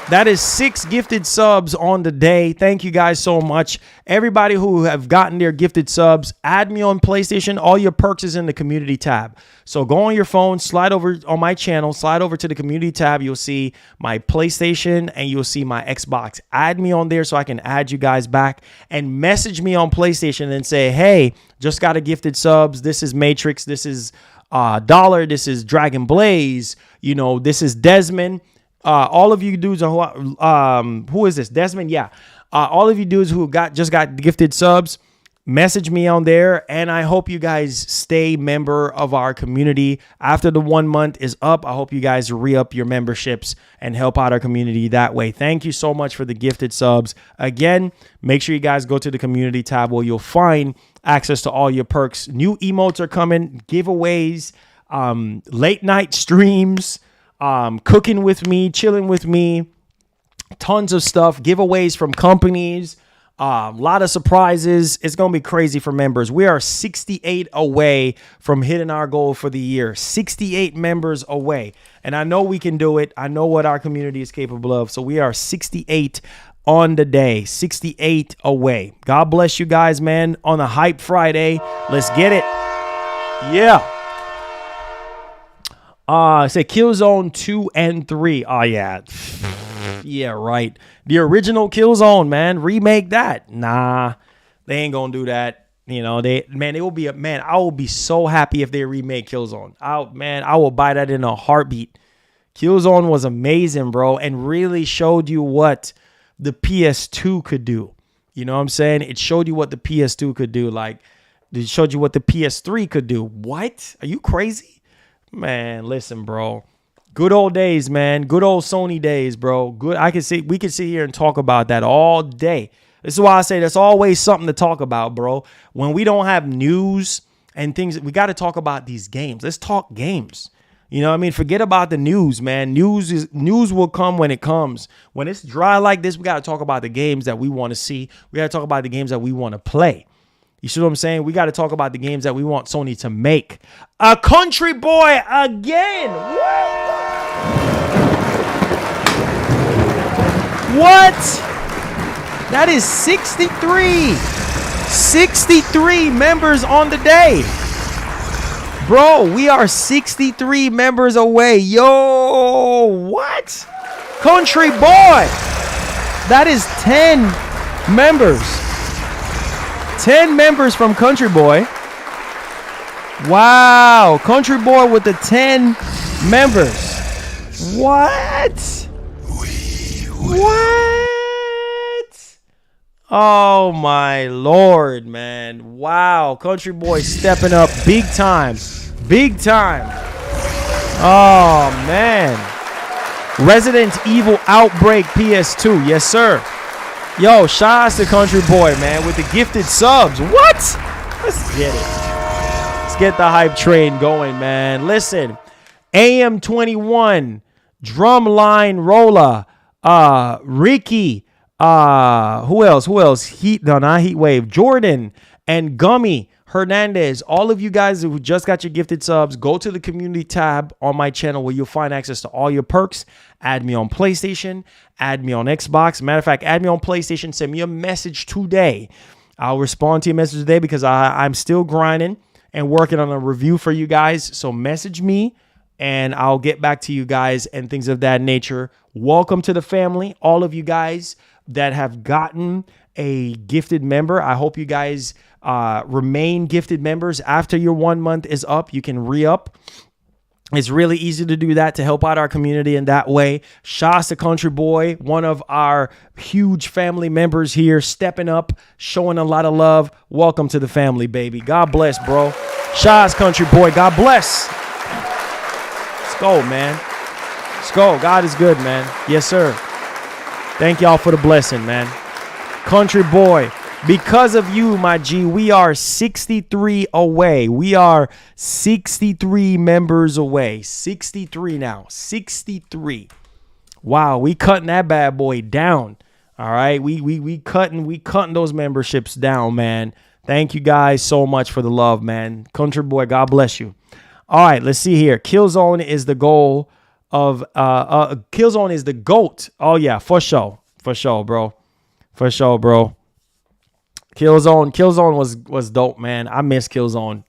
That is 6 gifted subs on the day. Thank you guys so much. Everybody who have gotten their gifted subs, add me on PlayStation. All your perks is in the community tab. So go on your phone, slide over on my channel, slide over to the community tab. You'll see my PlayStation and you'll see my Xbox. Add me on there so I can add you guys back, and message me on PlayStation and say, hey, just got a gifted subs. This is Matrix. This is Dollar. This is Dragon Blaze. You know, this is Desmond. All of you dudes who is this? Desmond? Yeah. All of you dudes who just got gifted subs, message me on there, and I hope you guys stay member of our community. After the 1 month is up, I hope you guys re-up your memberships and help out our community that way. Thank you so much for the gifted subs. Again, make sure you guys go to the community tab where you'll find access to all your perks. New emotes are coming, giveaways, late night streams, cooking with me, chilling with me, tons of stuff, giveaways from companies, a lot of surprises. It's going to be crazy for members. We are 68 away from hitting our goal for the year. 68 members away. And I know we can do it. I know what our community is capable of. So we are 68 on the day, 68 away. God bless you guys, man. On a Hype Friday. Let's get it. Yeah. Say Killzone 2 and 3. Oh, yeah. Yeah, right. The original Killzone, man. Remake that. Nah, they ain't gonna do that. You know, I will be so happy if they remake Killzone. I will buy that in a heartbeat. Killzone was amazing, bro, and really showed you what the PS2 could do. You know what I'm saying? It showed you what the PS2 could do. Like, it showed you what the PS3 could do. What? Are you crazy? Man, listen, bro. Good old days, man. Good old Sony days, bro. Good. We can sit here and talk about that all day. This is why I say there's always something to talk about, bro. When we don't have news and things, we got to talk about these games. Let's talk games. You know what I mean? Forget about the news, man. News will come when it comes. When it's dry like this, we got to talk about the games that we want to see. We got to talk about the games that we want to play. You see what I'm saying? We got to talk about the games that we want Sony to make. A country boy again. What? That is 63. 63 members on the day. Bro, we are 63 members away. Yo, what? Country boy. That is 10 members. 10 members from Country Boy. Wow. Country Boy with the 10 members. What? What? Oh, my Lord, man. Wow. Country Boy stepping up big time. Big time. Oh, man. Resident Evil Outbreak PS2. Yes, sir. Yo, shout out to Country Boy, man, with the gifted subs. What? Let's get it. Let's get the hype train going, man. Listen, AM21, Drumline Roller, Ricky, who else? Not Heatwave, Jordan, and Gummy Hernandez. All of you guys who just got your gifted subs, go to the community tab on my channel where you'll find access to all your perks. Add me on PlayStation, add me on Xbox. Matter of fact, add me on PlayStation. Send me a message today. I'll respond to your message today because I'm still grinding and working on a review for you guys. So message me and I'll get back to you guys and things of that nature. Welcome to the family. All of you guys that have gotten a gifted member. I hope you guys remain gifted members after your 1 month is up. You can re-up. It's really easy to do that to help out our community in that way. Shouts to Country Boy, one of our huge family members here, stepping up, showing a lot of love. Welcome to the family, baby. God bless, bro. Shouts, Country Boy. God bless. Let's go, man. Let's go. God is good, man. Yes, sir. Thank y'all for the blessing, man. Country Boy. Because of you, my G, we are 63 away. We are 63 members away. 63 now. 63. Wow, we cutting that bad boy down. All right, we cutting those memberships down, man. Thank you guys so much for the love, man. Country Boy, God bless you. All right, let's see here. Killzone is the goal Killzone is the GOAT. Oh yeah, for sure, bro. Killzone was dope, man. I miss Killzone.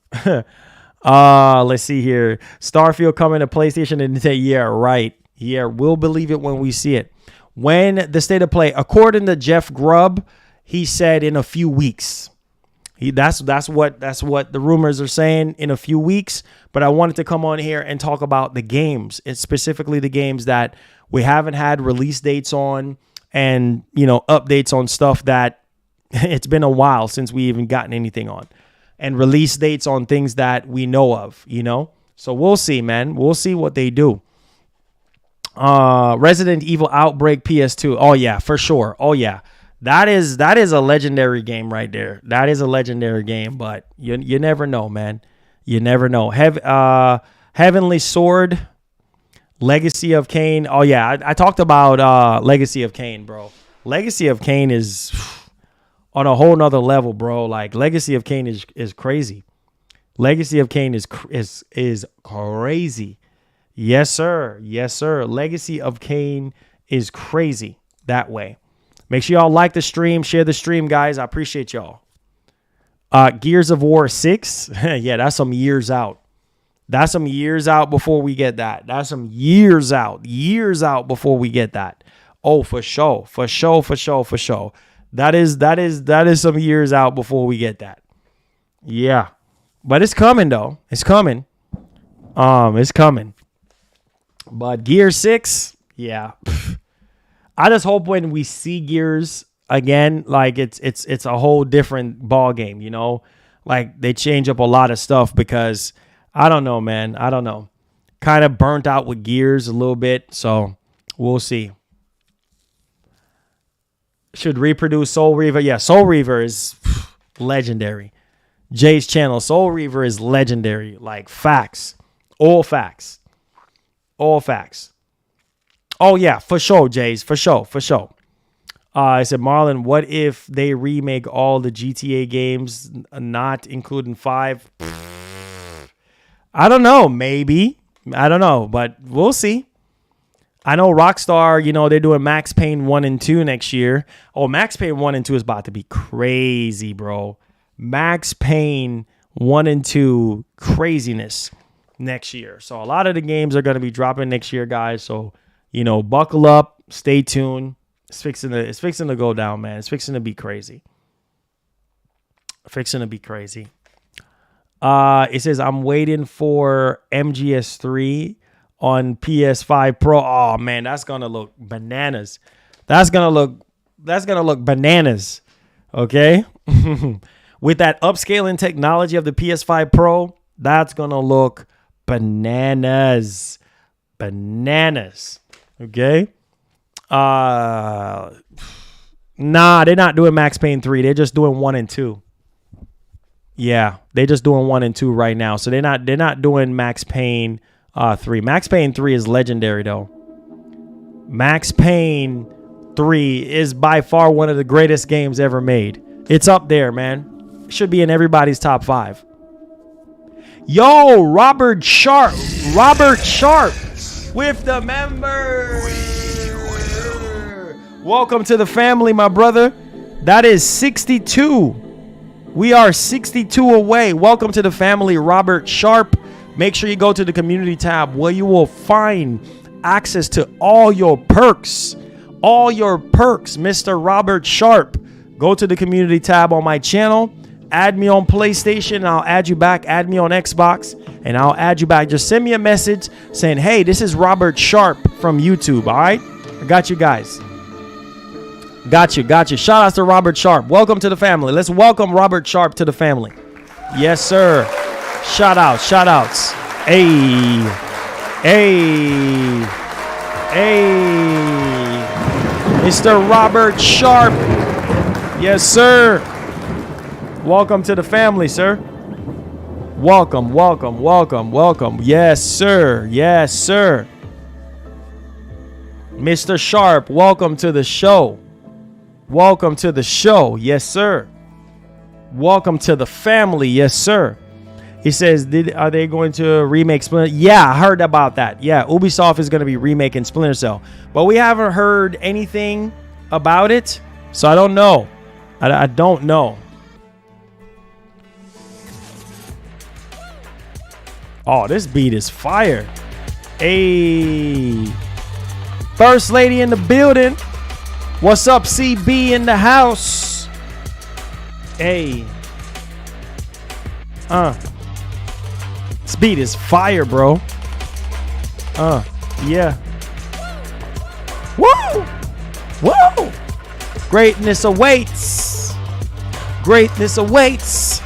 Let's see here. Starfield coming to PlayStation and Nintendo. Yeah, right. Yeah, we'll believe it when we see it. When the state of play, according to Jeff Grubb, he said in a few weeks. That's what the rumors are saying, in a few weeks. But I wanted to come on here and talk about the games. It's specifically the games that we haven't had release dates on, and updates on stuff that it's been a while since we even gotten anything on, and release dates on things that we know of. So we'll see, man. We'll see what they do. Resident Evil Outbreak PS2. Oh yeah, for sure. Oh yeah. That is a legendary game right there. That is a legendary game, but you never know, man. You never know. Heavenly Sword, Legacy of Kain. Oh yeah, I talked about Legacy of Kain, bro. Legacy of Kain is on a whole nother level, bro. Like, Legacy of Kain is crazy. Legacy of Kain is crazy. Yes, sir. Yes, sir. Legacy of Kain is crazy that way. Make sure y'all like the stream, share the stream, guys. I appreciate y'all. Gears of War 6. Yeah, that's some years out. That's some years out before we get that. That's some years out before we get that. Oh, for sure. That is some years out before we get that. Yeah. But it's coming though. It's coming. It's coming. But Gear 6, yeah. I just hope when we see Gears again, like it's a whole different ball game, Like, they change up a lot of stuff, because I don't know, man. I don't know. Kind of burnt out with Gears a little bit, so we'll see. Should reproduce Soul Reaver. Yeah, Soul Reaver is legendary. Jay's channel, Soul Reaver is legendary. Like, facts. All facts. All facts. Oh, yeah, for sure, Jays. For sure. I said, Marlon, what if they remake all the GTA games, not including 5? I don't know. Maybe. I don't know, but we'll see. I know Rockstar, they're doing Max Payne 1 and 2 next year. Oh, Max Payne 1 and 2 is about to be crazy, bro. Max Payne 1 and 2 craziness next year. So a lot of the games are going to be dropping next year, guys. So, buckle up, stay tuned. It's fixing to go down, man. It's fixing to be crazy. It says, I'm waiting for MGS3 on PS5 Pro. Oh man, that's gonna look bananas. That's gonna look bananas. Okay. With that upscaling technology of the PS5 Pro, that's gonna look bananas. Okay. Nah, they're not doing Max Payne 3. They're just doing 1 and 2. Yeah, they're just doing 1 and 2 right now. So they're not doing Max Payne 3. Max Payne 3 is legendary though. Max Payne 3 is by far one of the greatest games ever made. It's up there, man. Should be in everybody's top 5. Yo, Robert Sharp with the members. Welcome to the family, my brother. That is 62. We are 62 away. Welcome to the family, Robert Sharp. Make sure you go to the community tab where you will find access to all your perks. All your perks, Mr. Robert Sharp. Go to the community tab on my channel. Add me on PlayStation and I'll add you back. Add me on Xbox and I'll add you back. Just send me a message saying, hey, this is Robert Sharp from YouTube. All right? I got you guys. Got you. Shout outs to Robert Sharp. Welcome to the family. Let's welcome Robert Sharp to the family. Yes, sir. Shout outs. Hey. Mr. Robert Sharp. Yes, sir. Welcome to the family, sir. Welcome. Yes, sir. Mr. Sharp, welcome to the show. Yes, sir. Welcome to the family. Yes, sir. He says, are they going to remake Splinter? Yeah, I heard about that. Yeah, Ubisoft is going to be remaking Splinter Cell. But we haven't heard anything about it, so I don't know. I don't know. Oh, this beat is fire. Hey. First lady in the building. What's up, CB in the house? Hey. This beat is fire, bro. Yeah. Woo! Woo! Greatness awaits. Greatness awaits.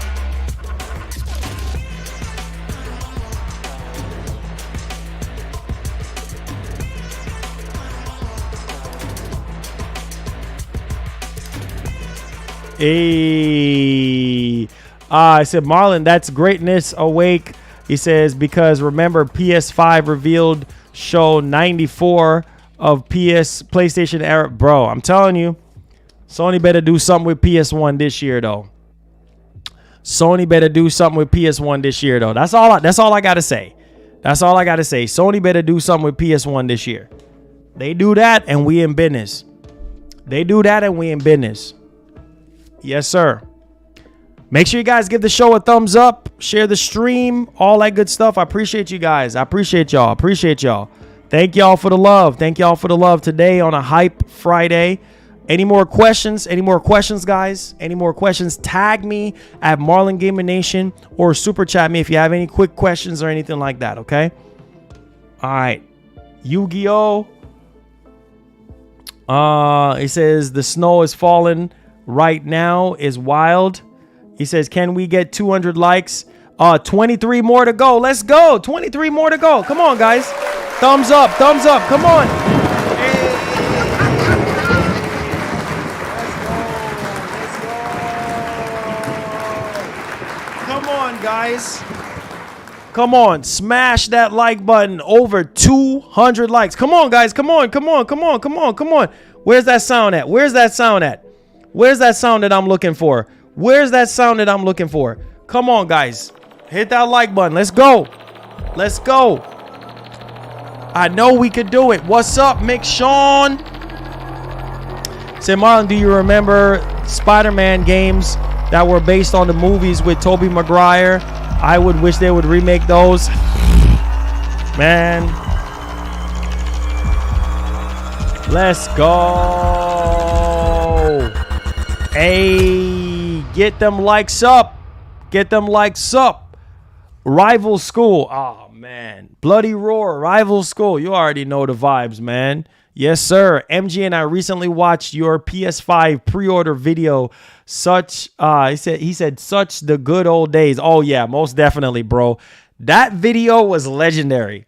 Hey. I said, Marlon, that's greatness awake. He says, because remember, PS5 revealed show 94 of PlayStation era. Bro, I'm telling you, Sony better do something with PS1 this year, though. Sony better do something with PS1 this year, though. That's all I got to say. That's all I got to say. Sony better do something with PS1 this year. They do that, and we in business. They do that, and we in business. Yes, sir. Make sure you guys give the show a thumbs up, share the stream, all that good stuff. I appreciate you guys. I appreciate y'all. Appreciate y'all. Thank y'all for the love. Thank y'all for the love today on a Hype Friday. Any more questions? Any more questions, guys? Any more questions? Tag me at Marlon Gamer Nation or super chat me if you have any quick questions or anything like that, okay? All right. Yu-Gi-Oh! It says the snow is falling right now is wild. He says, can we get 200 likes? 23 more to go. Let's go. 23 more to go. Come on, guys. Thumbs up. Thumbs up. Come on. Hey. Let's go. Come on, guys. Come on. Smash that like button. Over 200 likes. Come on, guys. Come on. Come on. Come on. Come on. Come on. Where's that sound at? Where's that sound at? Where's that sound that I'm looking for? Where's that sound that I'm looking for? Come on, guys. Hit that like button. Let's go. Let's go. I know we could do it. What's up, Mick Sean? Say, Marlon, do you remember Spider-Man games that were based on the movies with Tobey Maguire? I would wish they would remake those. Man. Let's go. Hey, get them likes up. Get them likes up. Rival School. Oh, man. Bloody Roar. Rival School. You already know the vibes, man. Yes, sir. MG and I recently watched your PS5 pre-order video. He said, such the good old days. Oh, yeah, most definitely, bro. That video was legendary.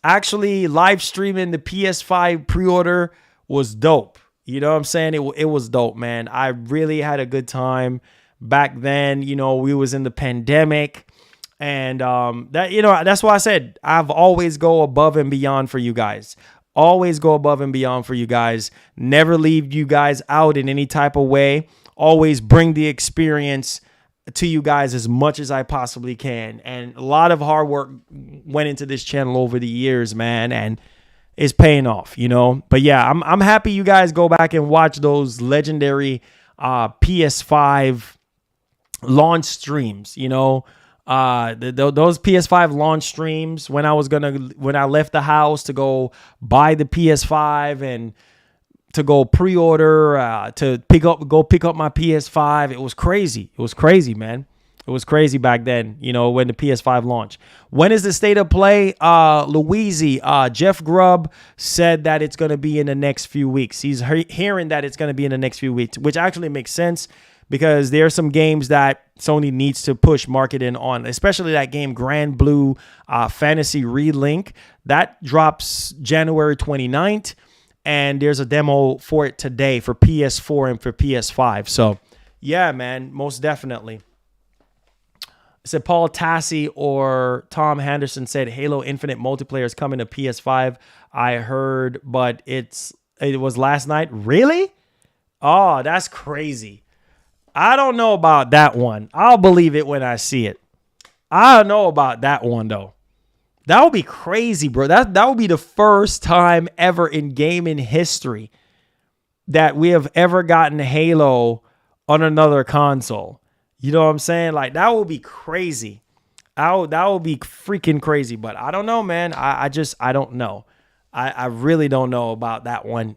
Actually, live streaming the PS5 pre-order was dope. You know what I'm saying? It was dope, man. I really had a good time back then. You know, we was in the pandemic, and that's why I said I've always go above and beyond for you guys. Always go above and beyond for you guys. Never leave you guys out in any type of way. Always bring the experience to you guys as much as I possibly can. And a lot of hard work went into this channel over the years, man, and it's paying off, you know. But yeah, I'm happy you guys go back and watch those legendary PS5 launch streams, you know. Those PS5 launch streams when I left the house to go buy the PS5 and to go pre-order to pick up my PS5. It was crazy. It was crazy, man. It was crazy back then, you know, when the PS5 launched. When is the state of play? Louise, Jeff Grubb said that it's going to be in the next few weeks. He's hearing that it's going to be in the next few weeks, which actually makes sense because there are some games that Sony needs to push marketing on, especially that game Grand Blue Fantasy Relink. That drops January 29th, and there's a demo for it today for PS4 and for PS5. So, yeah, man, most definitely. Said Paul Tassi or Tom Henderson said Halo Infinite multiplayer is coming to PS5. I heard, but it was last night. Really? Oh, that's crazy. I don't know about that one. I'll believe it when I see it. I don't know about that one though. That would be crazy, bro. That would be the first time ever in gaming history that we have ever gotten Halo on another console. You know what I'm saying? Like, that would be crazy. That would be freaking crazy. But I don't know, man. I don't know. I really don't know about that one.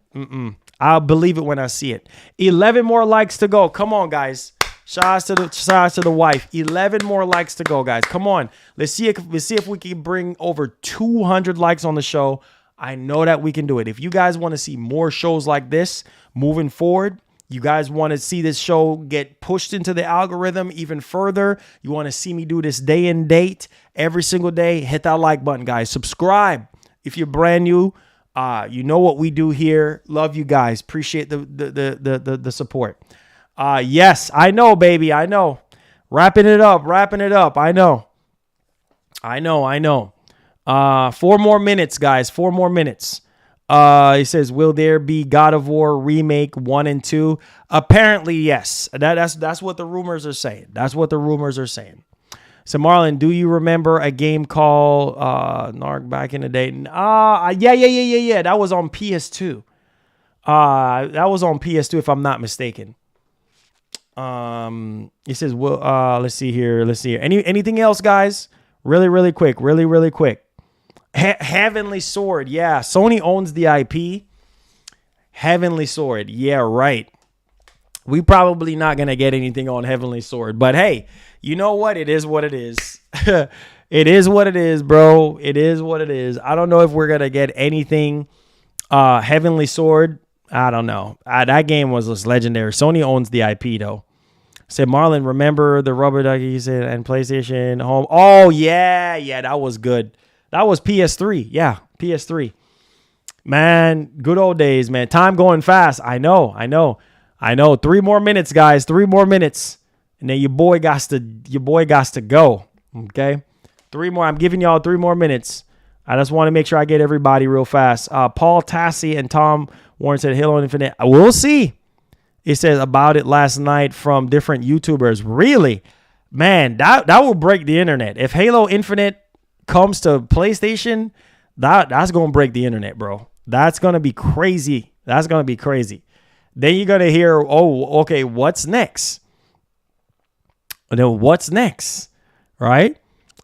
I'll believe it when I see it. 11 more likes to go. Come on, guys. Shout out to the wife. 11 more likes to go, guys. Come on. Let's see if we can bring over 200 likes on the show. I know that we can do it. If you guys want to see more shows like this moving forward, you guys want to see this show get pushed into the algorithm even further, you want to see me do this day and date every single day, hit that like button, guys. Subscribe if you're brand new. You know what we do here. Love you guys. Appreciate the support. Yes, I know, baby. I know. Wrapping it up. I know. 4 more minutes, guys. 4 more minutes. He says, will there be God of War remake 1 and 2? Apparently, yes. That's what the rumors are saying. So, Marlon, do you remember a game called Narc back in the day? Yeah. That was on PS2. If I'm not mistaken. He says, well, let's see here. Anything else, guys? Really quick. Heavenly Sword. Yeah, Sony owns the IP. Heavenly Sword. Yeah, right. We probably not going to get anything on Heavenly Sword. But hey, you know what? It is what it is. It is what it is, bro. It is what it is. I don't know if we're going to get anything. Heavenly Sword. I don't know. That game was just legendary. Sony owns the IP, though. Said Marlon, remember the rubber duckies and PlayStation Home? Oh, yeah. That was good. That was PS3. Yeah, PS3. Man, good old days, man. Time going fast. I know. 3 more minutes, guys. 3 more minutes. And then your boy got to go. Okay? 3 more. I'm giving y'all 3 more minutes. I just want to make sure I get everybody real fast. Paul Tassi and Tom Warren said Halo Infinite. We'll see. It says about it last night from different YouTubers. Really? Man, that will break the internet. If Halo Infinite comes to PlayStation, that's going to break the internet, bro. That's going to be crazy. Then you're going to hear, oh, okay, what's next? Right?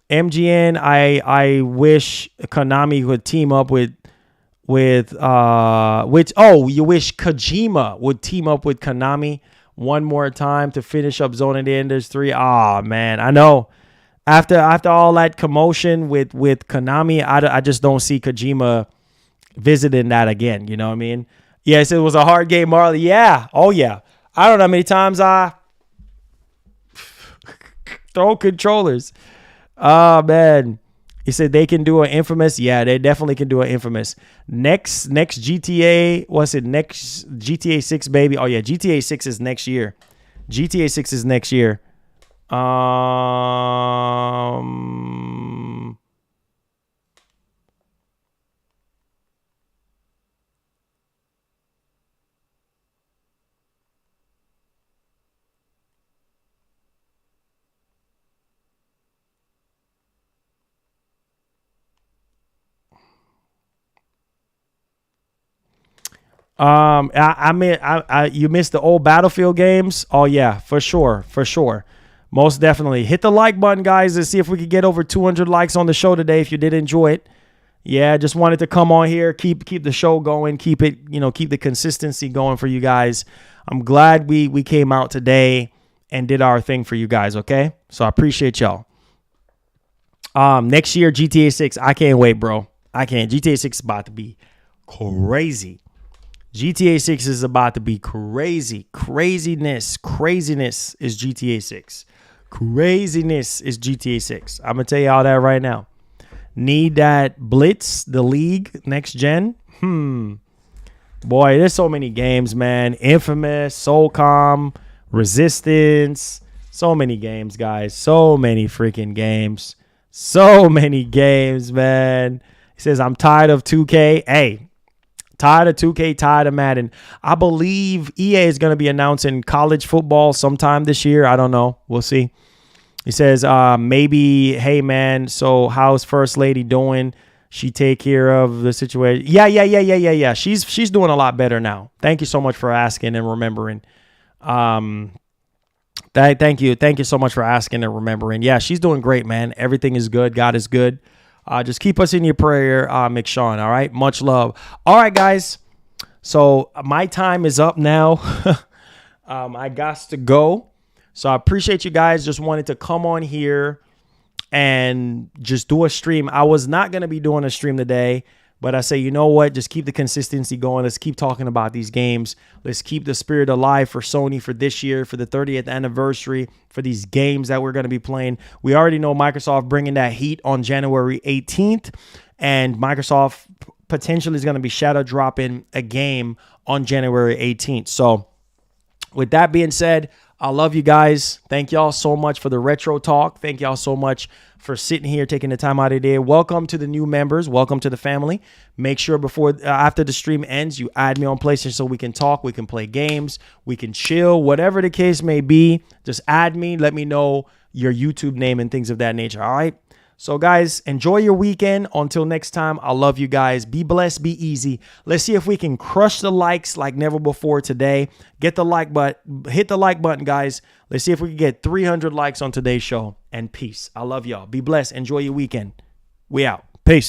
MGN, I wish Konami would team up you wish Kojima would team up with Konami one more time to finish up Zone of the Enders 3. Oh, man, I know. After all that commotion with Konami, I just don't see Kojima visiting that again. You know what I mean? Yes, it was a hard game, Marley. Yeah. Oh, yeah. I don't know how many times I throw controllers. Oh, man. He said they can do an Infamous. Yeah, they definitely can do an Infamous. Next GTA, what's it? Next GTA 6, baby. Oh, yeah, GTA 6 is next year. You missed the old Battlefield games. Oh yeah, for sure. Most definitely. Hit the like button, guys, to see if we could get over 200 likes on the show today if you did enjoy it. Yeah, just wanted to come on here, keep the show going, keep the consistency going for you guys. I'm glad we came out today and did our thing for you guys, okay? So I appreciate y'all. Next year, GTA 6, I can't wait, bro. I can't. GTA 6 is about to be crazy. GTA 6 is about to be crazy. Craziness is GTA 6. I'm going to tell you all that right now. Need that Blitz, the League, next gen? Boy, there's so many games, man. Infamous, Soulcom, Resistance. So many games, guys. So many freaking games. So many games, man. He says, I'm tired of 2K. Hey. Tired of 2K, tired of Madden. I believe EA is going to be announcing college football sometime this year. I don't know. We'll see. He says, maybe, hey man, so how's First Lady doing? She take care of the situation. Yeah. She's doing a lot better now. Thank you so much for asking and remembering. Thank you so much for asking and remembering. Yeah, she's doing great, man. Everything is good. God is good. Just keep us in your prayer, McShawn. All right, much love. All right, guys. So my time is up now. I got to go. So I appreciate you guys. Just wanted to come on here and just do a stream. I was not going to be doing a stream today, but I say, you know what? Just keep the consistency going. Let's keep talking about these games. Let's keep the spirit alive for Sony for this year, for the 30th anniversary, for these games that we're going to be playing. We already know Microsoft bringing that heat on January 18th, and Microsoft potentially is going to be shadow dropping a game on January 18th. So with that being said, I love you guys. Thank y'all so much for the retro talk. Thank y'all so much for sitting here, taking the time out of the day. Welcome to the new members. Welcome to the family. Make sure after the stream ends, you add me on PlayStation so we can talk. We can play games. We can chill. Whatever the case may be, just add me. Let me know your YouTube name and things of that nature. All right. So guys, enjoy your weekend. Until next time, I love you guys. Be blessed, be easy. Let's see if we can crush the likes like never before today. Get the like button, hit the like button, guys. Let's see if we can get 300 likes on today's show. And peace. I love y'all. Be blessed. Enjoy your weekend. We out. Peace.